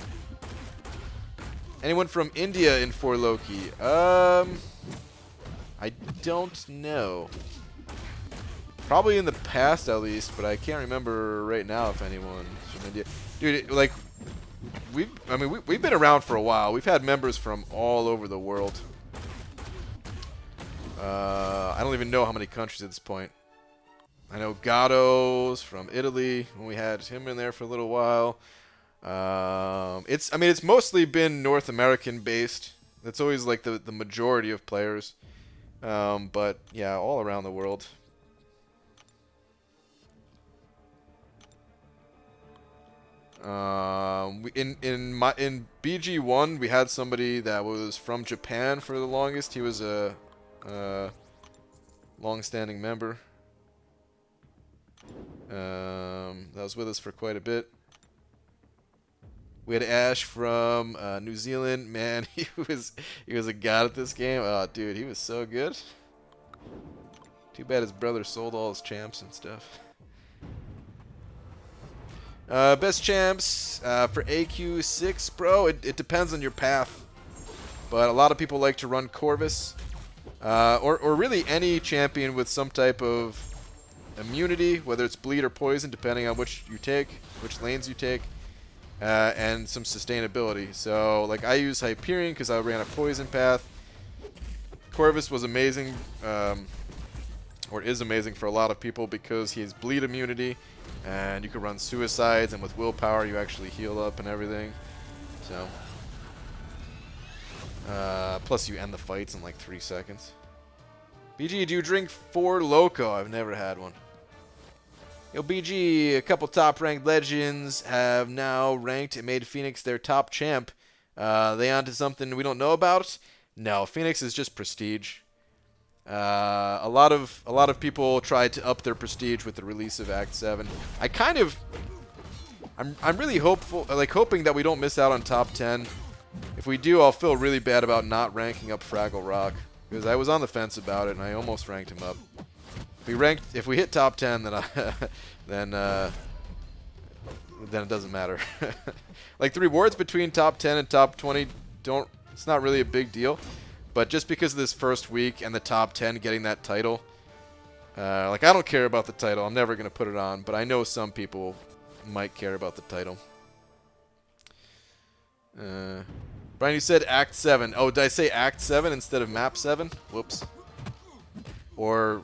Anyone from India in 4 Loki? I don't know. Probably in the past, at least, but I can't remember right now if anyone's from India. Dude, like, we've been around for a while. We've had members from all over the world. I don't even know how many countries at this point. I know Gatto's from Italy, when we had him in there for a little while. I mean, it's mostly been North American based. That's always like the majority of players. But yeah, all around the world. In BG1, we had somebody that was from Japan for the longest. He was a long-standing member. That was with us for quite a bit. We had Ash from New Zealand. Man, he was a god at this game. Oh, dude, he was so good. Too bad his brother sold all his champs and stuff. Best champs for AQ6, bro. It depends on your path, but a lot of people like to run Corvus, or really any champion with some type of immunity, whether it's bleed or poison, depending on which lanes you take, and some sustainability. So, like, I use Hyperion because I ran a poison path. Corvus was amazing, or is amazing for a lot of people because he has bleed immunity, and you can run suicides, and with willpower you actually heal up and everything. So, plus you end the fights in like 3 seconds. BG, do you drink 4 Loco? I've never had one. Yo, BG, a couple top-ranked legends have now ranked and made Phoenix their top champ. They onto something we don't know about? No, Phoenix is just prestige. A lot of people tried to up their prestige with the release of Act 7. I'm really hoping that we don't miss out on top 10. If we do, I'll feel really bad about not ranking up Fraggle Rock, because I was on the fence about it and I almost ranked him up. If we hit top 10, then it doesn't matter. Like, the rewards between top 10 and top 20 it's not really a big deal. But just because of this first week and the top 10 getting that title, like, I don't care about the title. I'm never going to put it on, but I know some people might care about the title. Brian, you said Act 7. Oh, did I say Act 7 instead of Map 7? Whoops. Or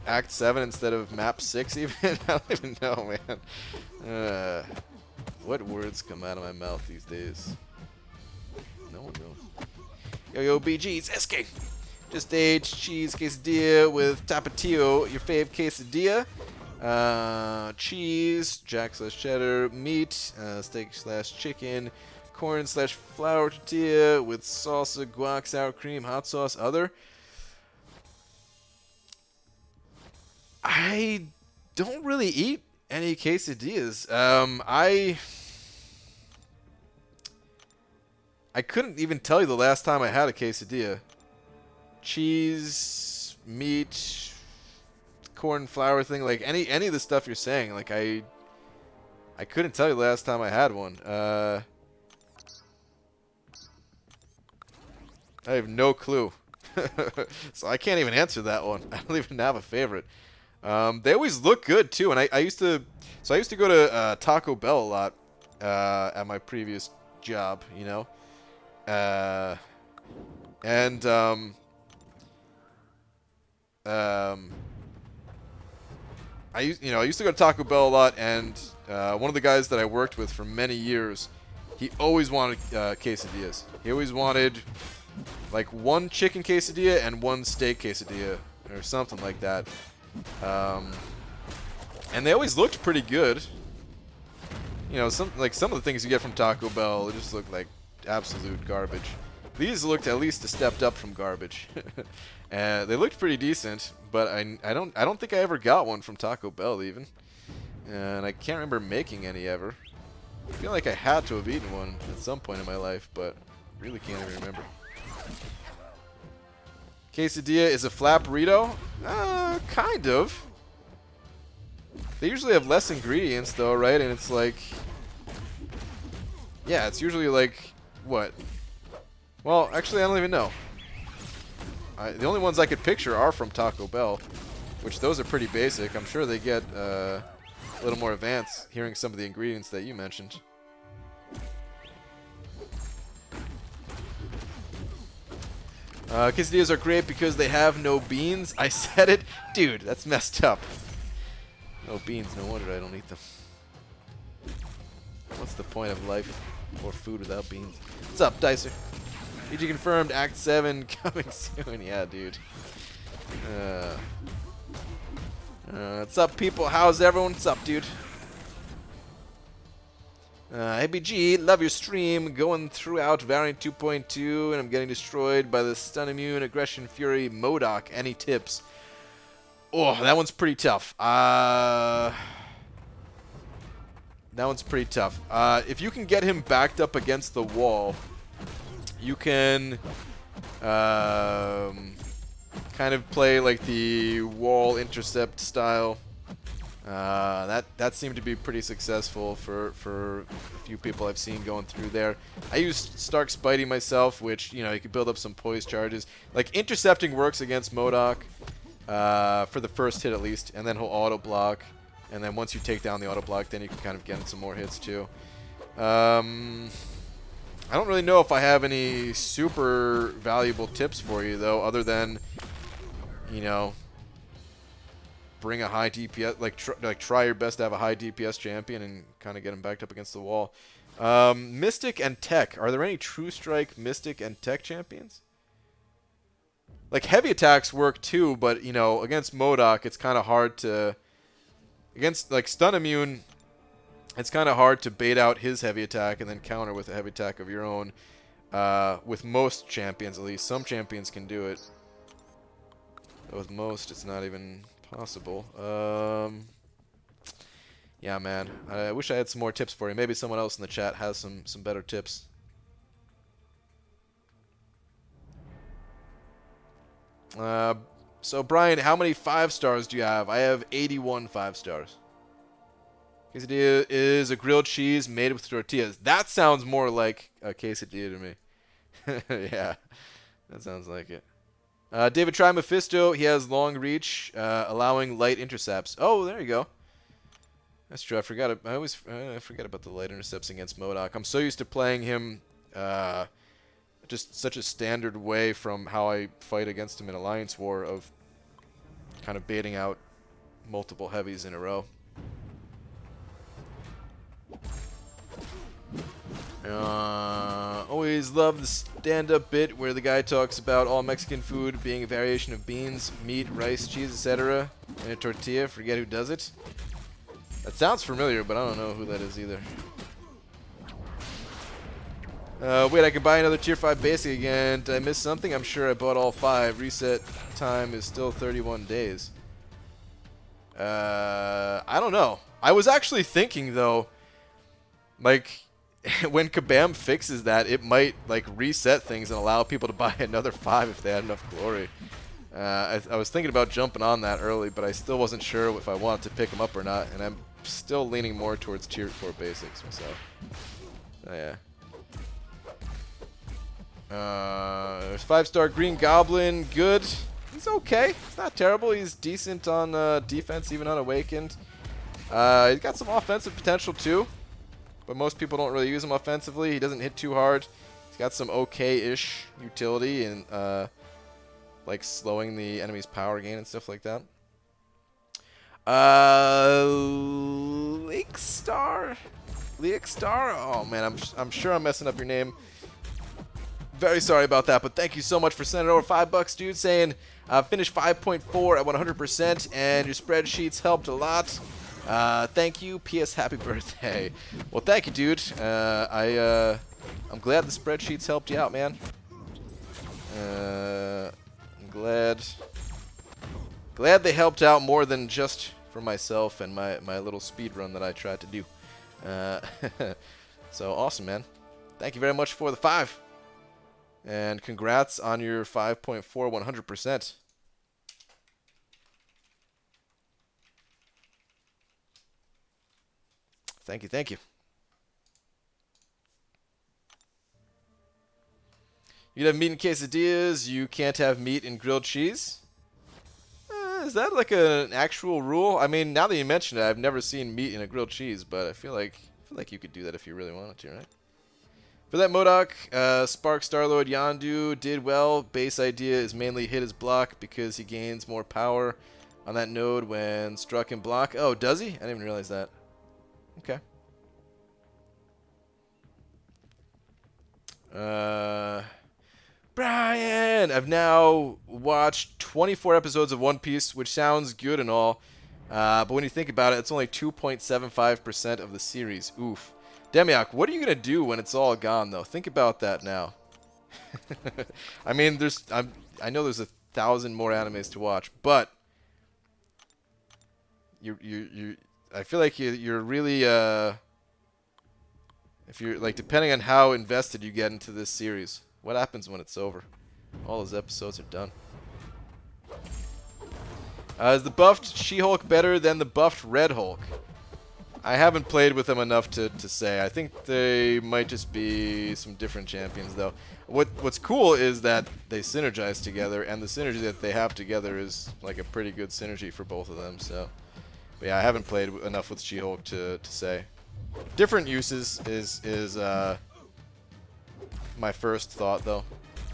Act 7 instead of Map 6 even? I don't even know, man. What words come out of my mouth these days? No one knows. Yo, BG's Eske. Just a cheese quesadilla with tapatio, your fave quesadilla. Cheese, jack/cheddar, meat, steak/chicken, corn/flour tortilla with salsa, guac, sour cream, hot sauce, other. I don't really eat any quesadillas. I couldn't even tell you the last time I had a quesadilla. Cheese, meat, corn, flour thing, like any of the stuff you're saying, like I I couldn't tell you the last time I had one. I have no clue. So I can't even answer that one. I don't even have a favorite. They always look good too, and I used to go to Taco Bell a lot at my previous job, you know. And I used to go to Taco Bell a lot, and one of the guys that I worked with for many years, he always wanted quesadillas. He always wanted like one chicken quesadilla and one steak quesadilla or something like that. And they always looked pretty good. You know, some of the things you get from Taco Bell just look like absolute garbage. These looked at least a step up from garbage. They looked pretty decent, but I don't think I ever got one from Taco Bell even. And I can't remember making any ever. I feel like I had to have eaten one at some point in my life, but really can't even remember. Quesadilla is a flat burrito? Kind of. They usually have less ingredients though, right? And it's like, yeah, it's usually like, what? Well, actually, I don't even know. The only ones I could picture are from Taco Bell, which those are pretty basic. I'm sure they get a little more advanced hearing some of the ingredients that you mentioned. Quesadillas are great because they have no beans. I said it. Dude, that's messed up. No beans, no wonder I don't eat them. What's the point of life or food without beans? What's up, Dicer? PG confirmed, Act 7 coming soon. Yeah, dude. What's up, people? How's everyone? What's up, dude? ABG, love your stream. Going throughout Variant 2.2, and I'm getting destroyed by the Stun Immune, Aggression, Fury, MODOK. Any tips? Oh, that one's pretty tough. That one's pretty tough. If you can get him backed up against the wall, you can kind of play like the wall intercept style. That seemed to be pretty successful for a few people I've seen going through there. I used Stark Spidey myself, which, you know, you could build up some poise charges. Like, intercepting works against MODOK for the first hit at least, and then he'll auto block. And then once you take down the auto block, then you can kind of get in some more hits too. I don't really know if I have any super valuable tips for you though, other than, you know, bring a high DPS, like try your best to have a high DPS champion and kind of get him backed up against the wall. Mystic and Tech. Are there any True Strike, Mystic, and Tech champions? Like, heavy attacks work too, but, you know, against MODOK, it's kind of hard to... Against, like, Stun Immune, it's kind of hard to bait out his heavy attack and then counter with a heavy attack of your own. With most champions, at least. Some champions can do it. But with most, it's not even possible. Yeah, man. I wish I had some more tips for you. Maybe someone else in the chat has some better tips. So, Brian, how many 5 stars do you have? I have 81 5 stars. Quesadilla is a grilled cheese made with tortillas. That sounds more like a quesadilla to me. Yeah, that sounds like it. David, try Mephisto. He has long reach, allowing light intercepts. Oh, there you go. That's true. I forgot. I forget about the light intercepts against MODOK. I'm so used to playing him just such a standard way from how I fight against him in Alliance War of kind of baiting out multiple heavies in a row. Always love the stand-up bit where the guy talks about all Mexican food being a variation of beans, meat, rice, cheese, etc. and a tortilla. Forget who does it. That sounds familiar, but I don't know who that is either. Wait, I can buy another tier 5 basic again. Did I miss something? I'm sure I bought all 5. Reset time is still 31 days. I don't know. I was actually thinking, though, like, when Kabam fixes that, it might, like, reset things and allow people to buy another 5 if they had enough glory. I was thinking about jumping on that early, but I still wasn't sure if I wanted to pick them up or not, and I'm still leaning more towards tier 4 basics myself. Oh, yeah. 5-star Green Goblin, good. He's okay. He's not terrible. He's decent on defense, even unawakened. He's got some offensive potential too, but most people don't really use him offensively. He doesn't hit too hard. He's got some okay-ish utility and like slowing the enemy's power gain and stuff like that. Leakstar? Oh man, I'm sure I'm messing up your name. Very sorry about that, but thank you so much for sending over $5, dude, saying finished 5.4 at 100%, and your spreadsheets helped a lot. Thank you. P.S. Happy birthday. Well, thank you, dude. I'm glad the spreadsheets helped you out, man. I'm glad they helped out more than just for myself and my little speed run that I tried to do. So awesome, man. Thank you very much for the 5. And congrats on your 5.4 100%. Thank you, thank you. You'd have meat in quesadillas. You can't have meat in grilled cheese. Is that like an actual rule? I mean, now that you mention it, I've never seen meat in a grilled cheese, but I feel like you could do that if you really wanted to, right? For that MODOK, Spark, Star-Lord, Yondu did well. Base idea is mainly hit his block because he gains more power on that node when struck in block. Oh, does he? I didn't even realize that. Okay. Brian! I've now watched 24 episodes of One Piece, which sounds good and all. But when you think about it, it's only 2.75% of the series. Oof. Demiak, what are you going to do when it's all gone, though? Think about that now. I mean, I know there's 1,000 more animes to watch, but I feel like you're really if you're like, depending on how invested you get into this series, what happens when it's over? All those episodes are done. Is the buffed She-Hulk better than the buffed Red Hulk? I haven't played with them enough to say. I think they might just be some different champions, though. What's cool is that they synergize together, and the synergy that they have together is like a pretty good synergy for both of them. So, but yeah, I haven't played enough with She-Hulk to say. Different uses is my first thought, though.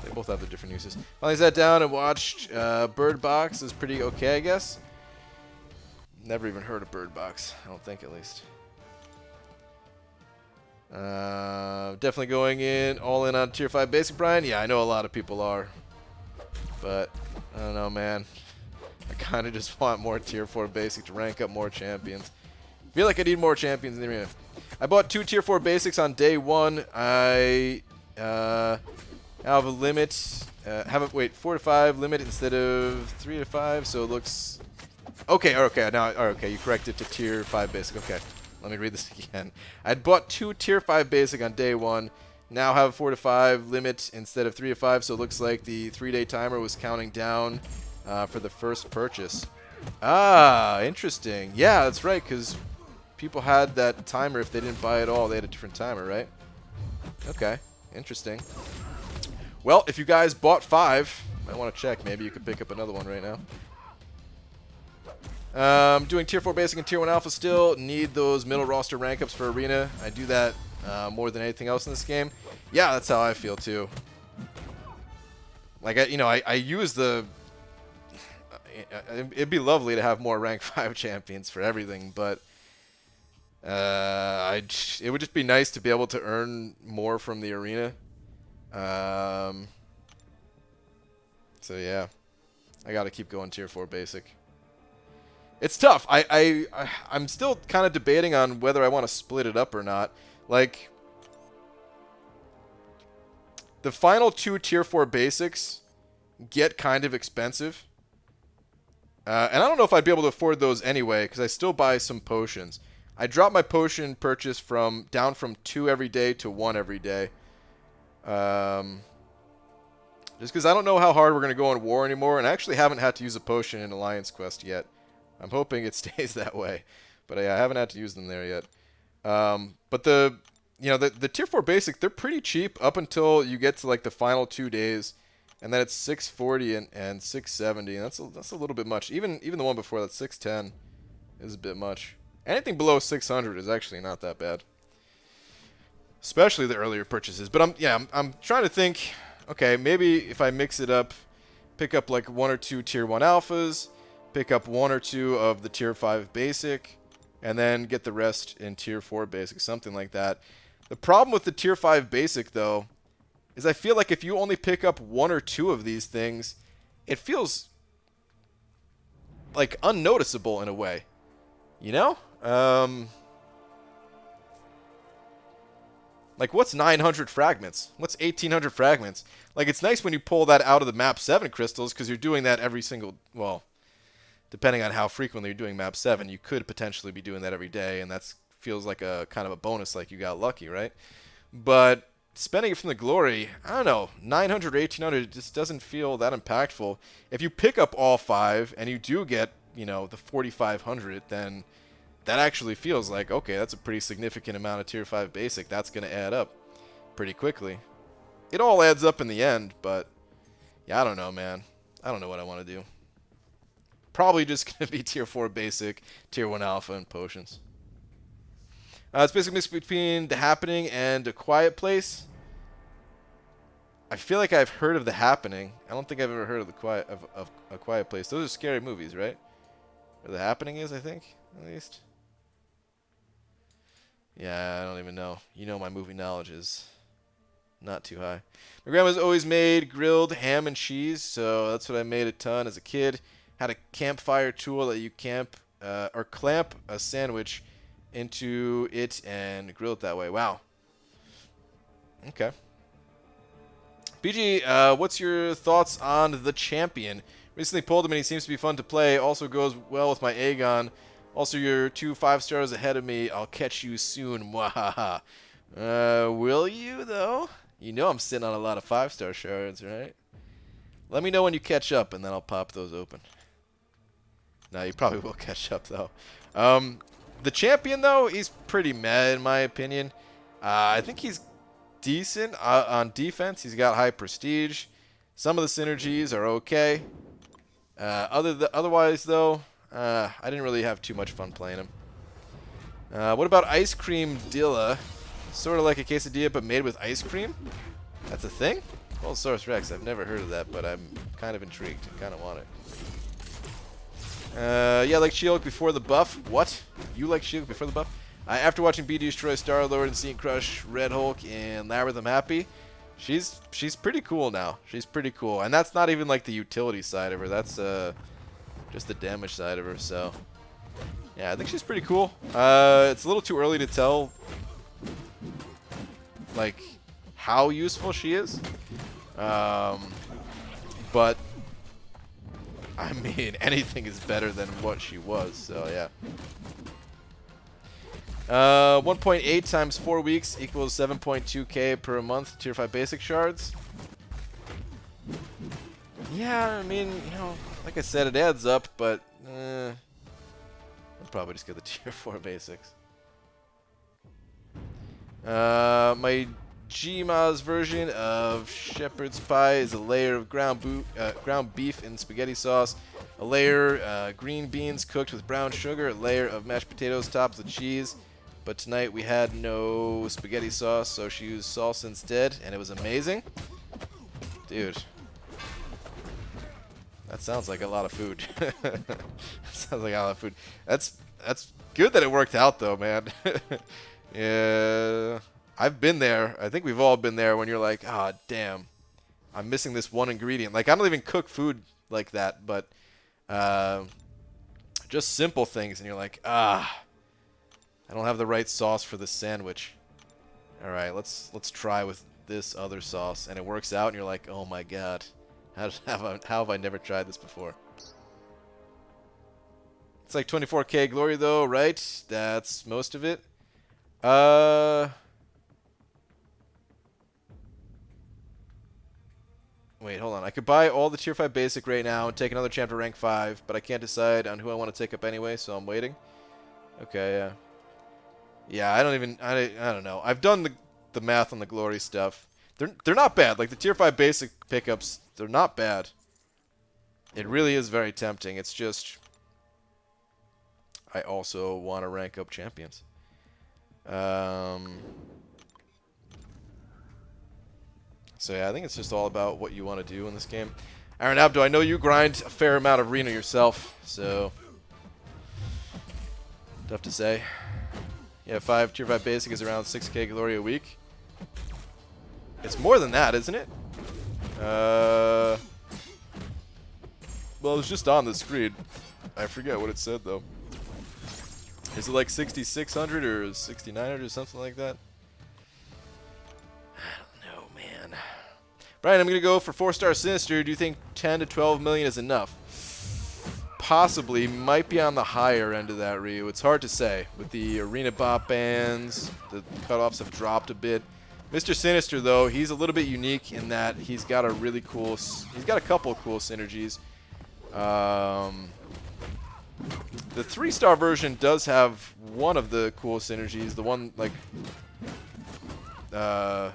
They both have the different uses. Finally sat down and watched Bird Box. Is pretty okay, I guess. Never even heard of Bird Box. I don't think, at least. Definitely going all in on Tier 5 Basic, Brian. Yeah, I know a lot of people are. But, I don't know, man. I kind of just want more Tier 4 Basic to rank up more champions. I feel like I need more champions in the arena. I bought 2 Tier 4 Basics on day 1. I have a limit. Wait, 4 to 5 limit instead of 3 to 5, so it looks... Okay, you corrected to Tier 5 Basic. Okay, let me read this again. I'd bought 2 Tier 5 Basic on day 1. Now have a 4 to 5 limit instead of 3 to 5, so it looks like the 3-day timer was counting down for the first purchase. Ah, interesting. Yeah, that's right, because people had that timer. If they didn't buy it all, they had a different timer, right? Okay, interesting. Well, if you guys bought 5, I want to check. Maybe you could pick up another one right now. Doing Tier 4 Basic and Tier 1 Alpha still. Need those middle roster rank ups for Arena. I do that more than anything else in this game. Yeah, that's how I feel too. Like, I use the... It'd be lovely to have more rank 5 champions for everything, but it would just be nice to be able to earn more from the Arena. So yeah, I gotta keep going Tier 4 Basic. It's tough. I'm still kind of debating on whether I want to split it up or not. Like, the final 2 Tier 4 Basics get kind of expensive. And I don't know if I'd be able to afford those anyway, because I still buy some potions. I dropped my potion purchase down from 2 every day to 1 every day. Just because I don't know how hard we're going to go on war anymore, and I actually haven't had to use a potion in Alliance Quest yet. I'm hoping it stays that way. but I haven't had to use them there yet. But the tier 4 basic, they're pretty cheap up until you get to like the final 2 days, and then it's 640 and 670, and that's a little bit much. Even the one before that, 610, is a bit much. Anything below 600 is actually not that bad, especially the earlier purchases. But I'm trying to think. Okay, maybe if I mix it up, pick up like 1 or 2 tier 1 alphas, pick up 1 or 2 of the tier 5 basic, and then get the rest in tier 4 basic, something like that. The problem with the tier 5 basic, though, is I feel like if you only pick up 1 or 2 of these things, it feels like unnoticeable in a way. You know? Like, what's 900 fragments? What's 1800 fragments? Like, it's nice when you pull that out of the map 7 crystals, because you're doing that every single, well, depending on how frequently you're doing map 7, you could potentially be doing that every day, and that feels like a kind of a bonus, like you got lucky, right? But spending it from the glory, I don't know, 900 or 1800 just doesn't feel that impactful. If you pick up all 5 and you do get, you know, the 4500, then that actually feels like, okay, that's a pretty significant amount of tier 5 basic. That's going to add up pretty quickly. It all adds up in the end, but yeah, I don't know, man. I don't know what I want to do. Probably just going to be tier 4 basic, tier 1 alpha, and potions. It's basically mixed between The Happening and A Quiet Place. I feel like I've heard of The Happening. I don't think I've ever heard of A Quiet Place. Those are scary movies, right? Or The Happening is, I think, at least. Yeah, I don't even know. You know, my movie knowledge is not too high. My grandma's always made grilled ham and cheese, so that's what I made a ton as a kid. Had a campfire tool that you clamp a sandwich into it and grill it that way. Wow. Okay. BG, what's your thoughts on the champion? Recently pulled him and he seems to be fun to play. Also goes well with my Aegon. Also, you're 2 5-stars ahead of me. I'll catch you soon. Mwahaha. Will you, though? You know I'm sitting on a lot of 5-star shards, right? Let me know when you catch up, and then I'll pop those open. No, you probably will catch up, though. The champion, though, he's pretty meh, in my opinion. I think he's decent on defense. He's got high prestige. Some of the synergies are okay. Otherwise, though, I didn't really have too much fun playing him. What about Ice Cream Dilla? Sort of like a quesadilla, but made with ice cream? That's a thing? Source Rex. I've never heard of that, but I'm kind of intrigued. I kind of want it. Yeah, like She-Hulk before the buff. What? You like She-Hulk before the buff? After watching BD destroy Star-Lord and seeing Crush Red Hulk and Labyrinth, I'm happy. She's pretty cool now. She's pretty cool. And that's not even like the utility side of her. That's just the damage side of her. So, yeah, I think she's pretty cool. It's a little too early to tell, like, how useful she is. But I mean, anything is better than what she was, so yeah. 1.8 times 4 weeks equals 7.2k per month, tier 5 basic shards. Yeah, I mean, you know, like I said, it adds up, but I'll probably just get the tier 4 basics. My Gma's version of shepherd's pie is a layer of ground beef in spaghetti sauce, a layer green beans cooked with brown sugar, a layer of mashed potatoes topped with cheese. But tonight we had no spaghetti sauce, so she used salsa instead, and it was amazing. Dude, that sounds like a lot of food. Sounds like a lot of food. That's good that it worked out, though, man. Yeah, I've been there. I think we've all been there when you're like, ah, damn, I'm missing this one ingredient. Like, I don't even cook food like that, but just simple things, and you're like, ah, I don't have the right sauce for this sandwich. All right, let's try with this other sauce, and it works out, and you're like, oh my god, how have I never tried this before? It's like 24k glory though, right? That's most of it. Wait, hold on. I could buy all the tier 5 basic right now and take another champ to rank 5, but I can't decide on who I want to take up anyway, so I'm waiting. Okay, yeah. Yeah, I don't know. I've done the math on the glory stuff. They're not bad. Like the tier 5 basic pickups, they're not bad. It really is very tempting. It's just I also want to rank up champions. So yeah, I think it's just all about what you want to do in this game. Aaron Abdo, I know you grind a fair amount of arena yourself, so tough to say. Yeah, tier 5 basic is around 6k glory a week. It's more than that, isn't it? Well, it was just on the screen. I forget what it said though. Is it like 6,600 or 6,900 or something like that? I don't know, man. Brian, I'm going to go for 4-star Sinister. Do you think 10 to 12 million is enough? Possibly. Might be on the higher end of that, Ryu. It's hard to say. With the arena bot bans, the cutoffs have dropped a bit. Mr. Sinister, though, he's a little bit unique in that he's got a really cool... He's got a couple of cool synergies. The 3-star version does have one of the cool synergies. The one, like... the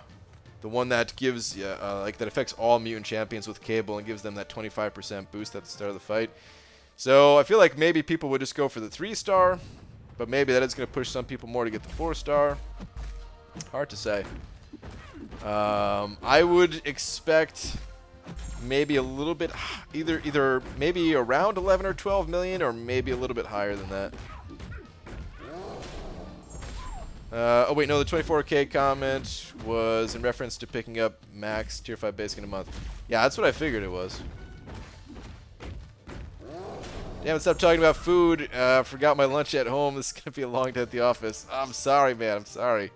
one that gives, like, that affects all mutant champions with Cable and gives them that 25% boost at the start of the fight. So I feel like maybe people would just go for the 3-star, but maybe that is going to push some people more to get the 4-star. Hard to say. I would expect maybe a little bit, either maybe around 11 or 12 million, or maybe a little bit higher than that. Oh wait, no, the 24k comment was in reference to picking up max tier 5 basic in a month. Yeah, that's what I figured it was. Damn it, stop talking about food. Forgot my lunch at home. This is going to be a long day at the office. I'm sorry, man. I'm sorry.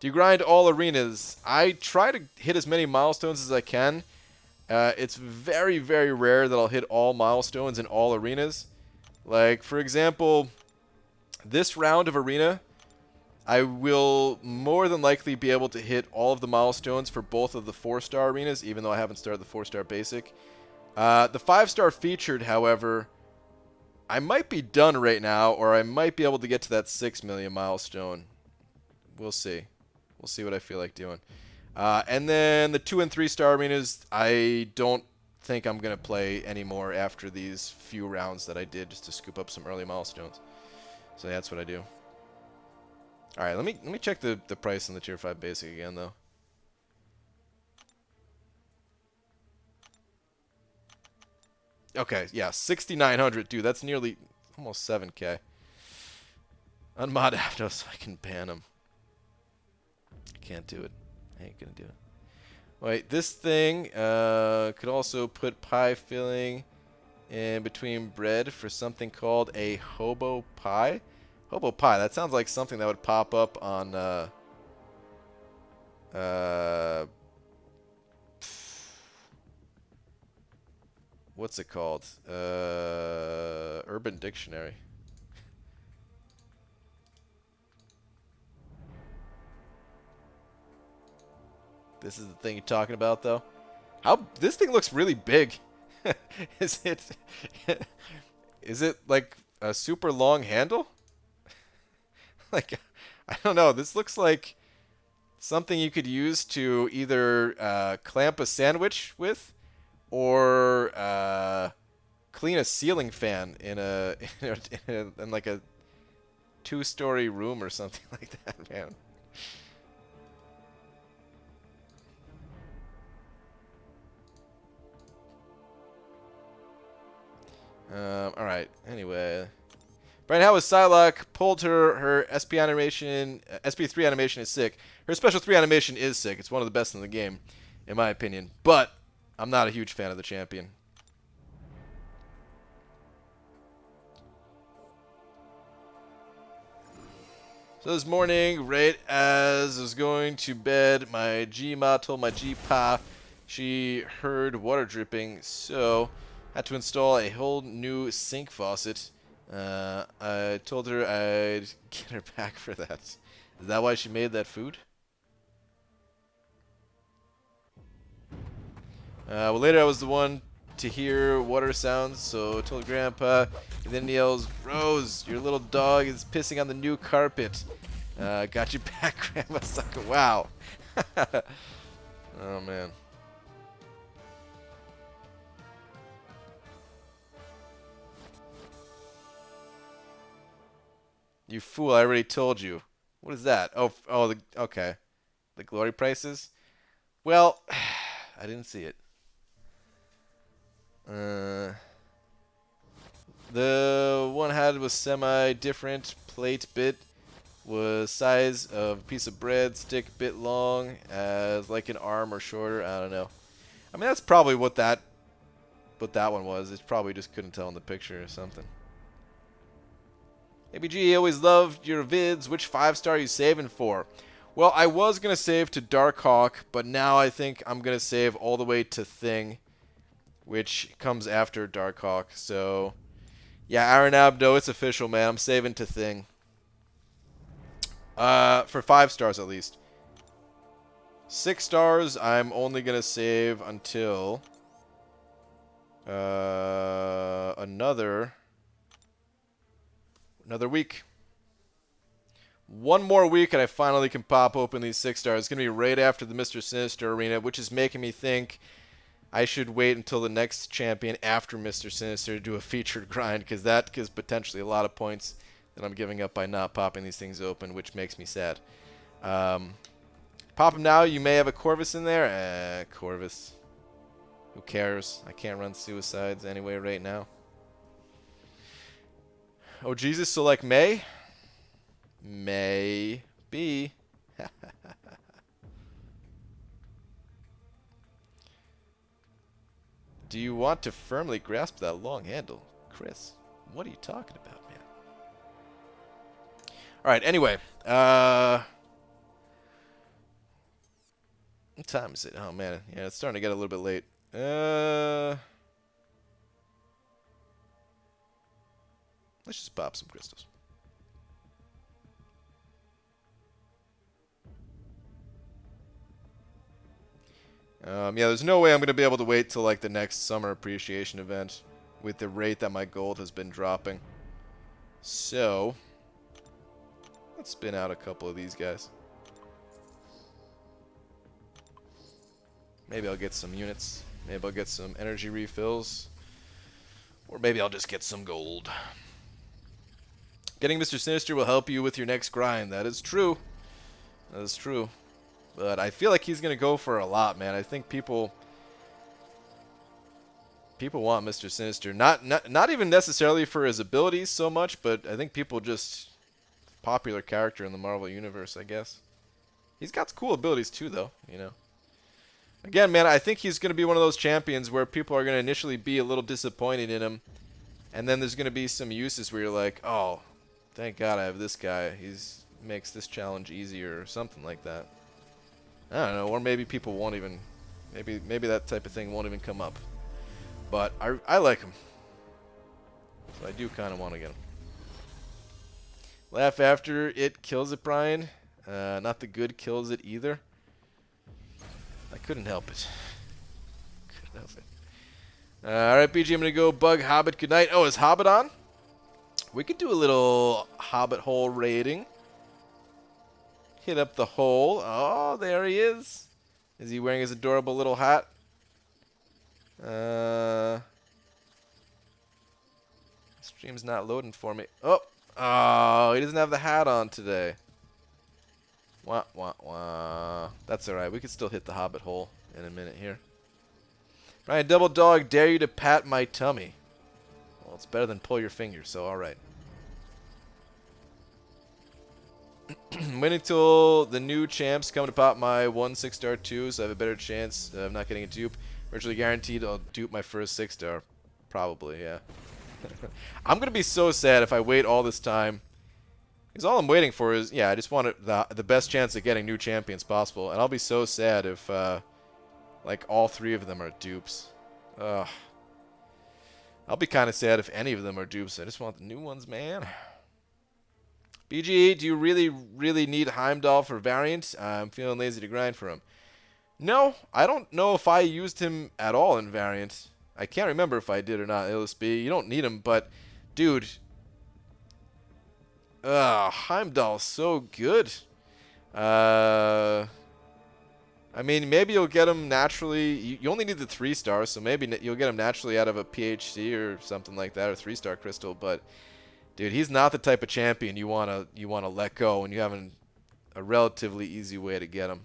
Do you grind all arenas? I try to hit as many milestones as I can. It's very, very rare that I'll hit all milestones in all arenas. Like, for example, this round of arena, I will more than likely be able to hit all of the milestones for both of the 4-star arenas, even though I haven't started the 4-star basic. The 5-star featured, however, I might be done right now, or I might be able to get to that 6 million milestone. We'll see. We'll see what I feel like doing. And then the 2 and 3-star arenas, I don't think I'm going to play anymore after these few rounds that I did just to scoop up some early milestones. So that's what I do. All right, let me check the price on the tier 5 basic again though. Okay, yeah, 6,900, dude. That's nearly almost 7k. Unmod Apto so I can ban him. I can't do it. I ain't gonna do it. Wait, this thing could also put pie filling in between bread for something called a hobo pie. Hobo pie. That sounds like something that would pop up on what's it called? Urban Dictionary. This is the thing you're talking about, though. How this thing looks really big. Is it like a super long handle? Like, I don't know. This looks like something you could use to either clamp a sandwich with, or clean a ceiling fan in in like a 2-story room or something like that, man. All right. Anyway, Brian, how was Psylocke? Pulled her SP animation. SP3 animation is sick. Her special 3 animation is sick. It's one of the best in the game, in my opinion. But I'm not a huge fan of the champion. So this morning, right as I was going to bed, my G-Ma told my G-Pa she heard water dripping, so had to install a whole new sink faucet. I told her I'd get her back for that. Is that why she made that food? Well, later I was the one to hear water sounds, so I told Grandpa. He then yells, Rose, your little dog is pissing on the new carpet. Got you back, Grandma Sucker. Wow. Oh, man. You fool, I already told you. What is that? Okay. The glory prices? Well, I didn't see it. The one had was semi-different. Plate bit was size of a piece of bread, stick bit long, as like an arm or shorter. I don't know. I mean, that's probably what that one was. It probably just couldn't tell in the picture or something. ABG, always loved your vids. Which 5-star are you saving for? Well, I was going to save to Darkhawk, but now I think I'm going to save all the way to Thing, which comes after Darkhawk. So, yeah, Aaron Abdo, it's official, man. I'm saving to Thing. For 5 stars at least. 6 stars, I'm only going to save until another week. One more week and I finally can pop open these 6 stars. It's going to be right after the Mr. Sinister Arena, which is making me think I should wait until the next champion after Mr. Sinister to do a featured grind, because that gives potentially a lot of points that I'm giving up by not popping these things open, which makes me sad. Pop them now. You may have a Corvus in there. Corvus. Who cares? I can't run suicides anyway right now. Oh, Jesus, so like May? Maybe. Do you want to firmly grasp that long handle? Chris, what are you talking about, man? Alright, anyway. What time is it? Oh, man. Yeah, it's starting to get a little bit late. Let's just pop some crystals. Yeah, there's no way I'm going to be able to wait till like the next summer appreciation event with the rate that my gold has been dropping. So, let's spin out a couple of these guys. Maybe I'll get some units. Maybe I'll get some energy refills. Or maybe I'll just get some gold. Getting Mr. Sinister will help you with your next grind. That is true. That is true. But I feel like he's going to go for a lot, man. I think people want Mr. Sinister. Not even necessarily for his abilities so much, but I think people just... popular character in the Marvel Universe, I guess. He's got cool abilities too, though, you know. Again, man, I think he's going to be one of those champions where people are going to initially be a little disappointed in him. And then there's going to be some uses where you're like, oh, thank God I have this guy. He's makes this challenge easier or something like that. I don't know, or maybe people won't even, maybe that type of thing won't even come up. But I like him. So I do kind of want to get him. Laugh after it kills it, Brian. Not the good kills it either. I couldn't help it. Couldn't help it. Alright, BG, I'm going to go bug Hobbit goodnight. Oh, is Hobbit on? We could do a little Hobbit hole raiding. Hit up the hole. Oh, there he is. Is he wearing his adorable little hat? Stream's not loading for me. Oh, he doesn't have the hat on today. Wah, wah, wah. That's alright. We can still hit the Hobbit hole in a minute here. Brian, Double Dog, dare you to pat my tummy. Well, it's better than pull your finger, so alright. Wait until the new champs come to pop my 1 6-star 2, so I have a better chance of not getting a dupe. Virtually guaranteed I'll dupe my first 6-star. Probably, yeah. I'm going to be so sad if I wait all this time. Because all I'm waiting for is, yeah, I just want the best chance of getting new champions possible. And I'll be so sad if, like, all 3 of them are dupes. Ugh. I'll be kind of sad if any of them are dupes. I just want the new ones, man. BG, do you really need Heimdall for Variant? I'm feeling lazy to grind for him. No, I don't know if I used him at all in Variant. I can't remember if I did or not, LSB. You don't need them, but, dude. Heimdall's so good. I mean, maybe you'll get him naturally. You only need the 3-star, so maybe you'll get him naturally out of a PhD or something like that, or 3-star crystal. But, dude, he's not the type of champion you wanna let go, and you have a relatively easy way to get him.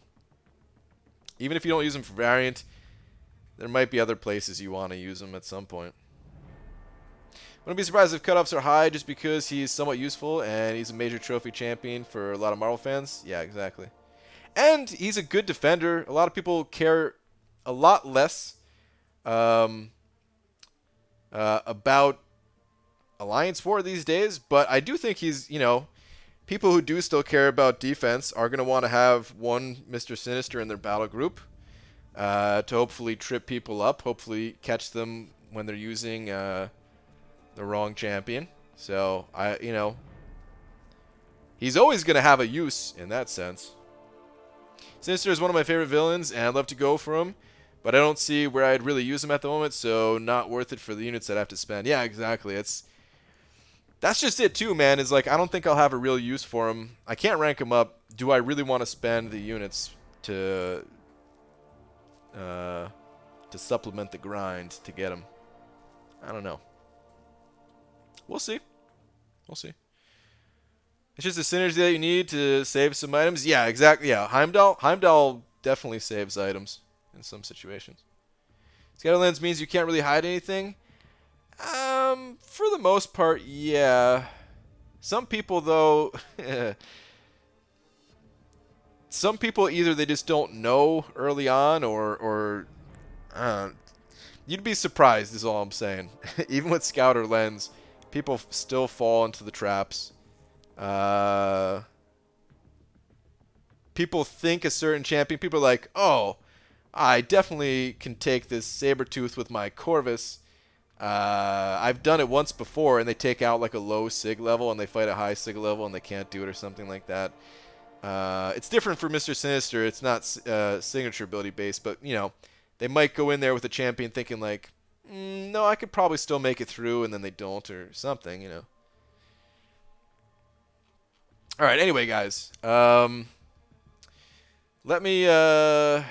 Even if you don't use him for variant, there might be other places you want to use him at some point. Wouldn't be surprised if cutoffs are high just because he's somewhat useful and he's a major trophy champion for a lot of Marvel fans. Yeah, exactly. And he's a good defender. A lot of people care a lot less about Alliance War these days, but I do think he's, people who do still care about defense are going to want to have one Mr. Sinister in their battle group to hopefully trip people up, hopefully catch them when they're using the wrong champion. So, he's always going to have a use in that sense. Sinister is one of my favorite villains, and I'd love to go for him, but I don't see where I'd really use him at the moment, so not worth it for the units I'd have to spend. Yeah, exactly. That's just it too, man. Is like, I don't think I'll have a real use for him. I can't rank him up. Do I really want to spend the units to supplement the grind to get him? I don't know. We'll see. We'll see. It's just a synergy that you need to save some items. Yeah, exactly. Yeah, Heimdall definitely saves items in some situations. Scatter lens means you can't really hide anything. For the most part, yeah. Some people, though, some people either they just don't know early on, or you'd be surprised. Is all I'm saying. Even with Scouter lens, people still fall into the traps. People think a certain champion. People are like, oh, I definitely can take this Sabretooth with my Corvus. I've done it once before, and they take out like a low Sig level, and they fight a high Sig level, and they can't do it or something like that. It's different for Mr. Sinister. It's not signature ability based, but, they might go in there with a champion thinking like, no, I could probably still make it through, and then they don't or something, All right, anyway, guys. Let me, here's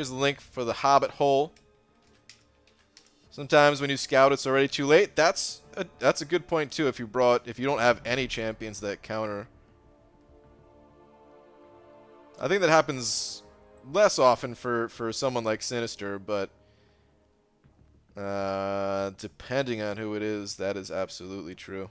the link for the Hobbit Hole. Sometimes when you scout, it's already too late. That's a good point too. If you don't have any champions that counter, I think that happens less often for someone like Sinister, but depending on who it is, that is absolutely true.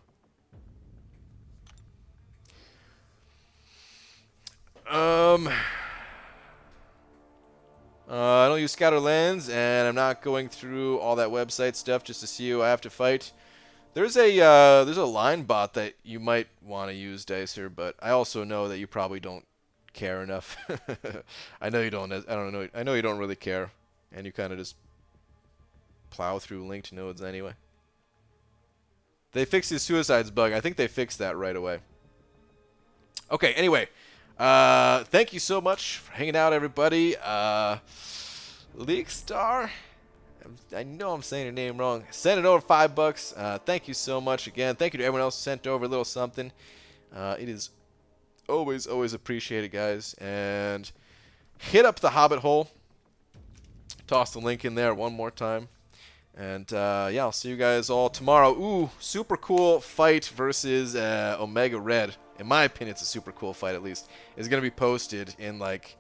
I don't use Scouter Lens, and I'm not going through all that website stuff just to see who I have to fight. There's a line bot that you might want to use, Dicer, but I also know that you probably don't care enough. I know you don't. I know you don't really care, and you kind of just plow through linked nodes anyway. They fixed the suicides bug. I think they fixed that right away. Okay. Anyway. Thank you so much for hanging out, everybody. League Star, I know I'm saying your name wrong. Send it over $5. Thank you so much again. Thank you to everyone else who sent over a little something. It is always appreciated, guys. And hit up the Hobbit Hole. Toss the link in there one more time. And yeah, I'll see you guys all tomorrow. Ooh, super cool fight versus Omega Red. In my opinion, it's a super cool fight, at least. It's going to be posted in like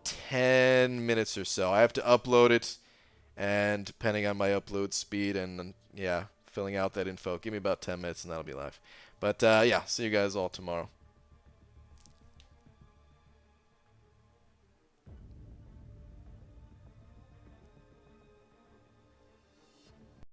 10 minutes or so. I have to upload it, and depending on my upload speed and, yeah, filling out that info, give me about 10 minutes and that'll be live. But, yeah, see you guys all tomorrow.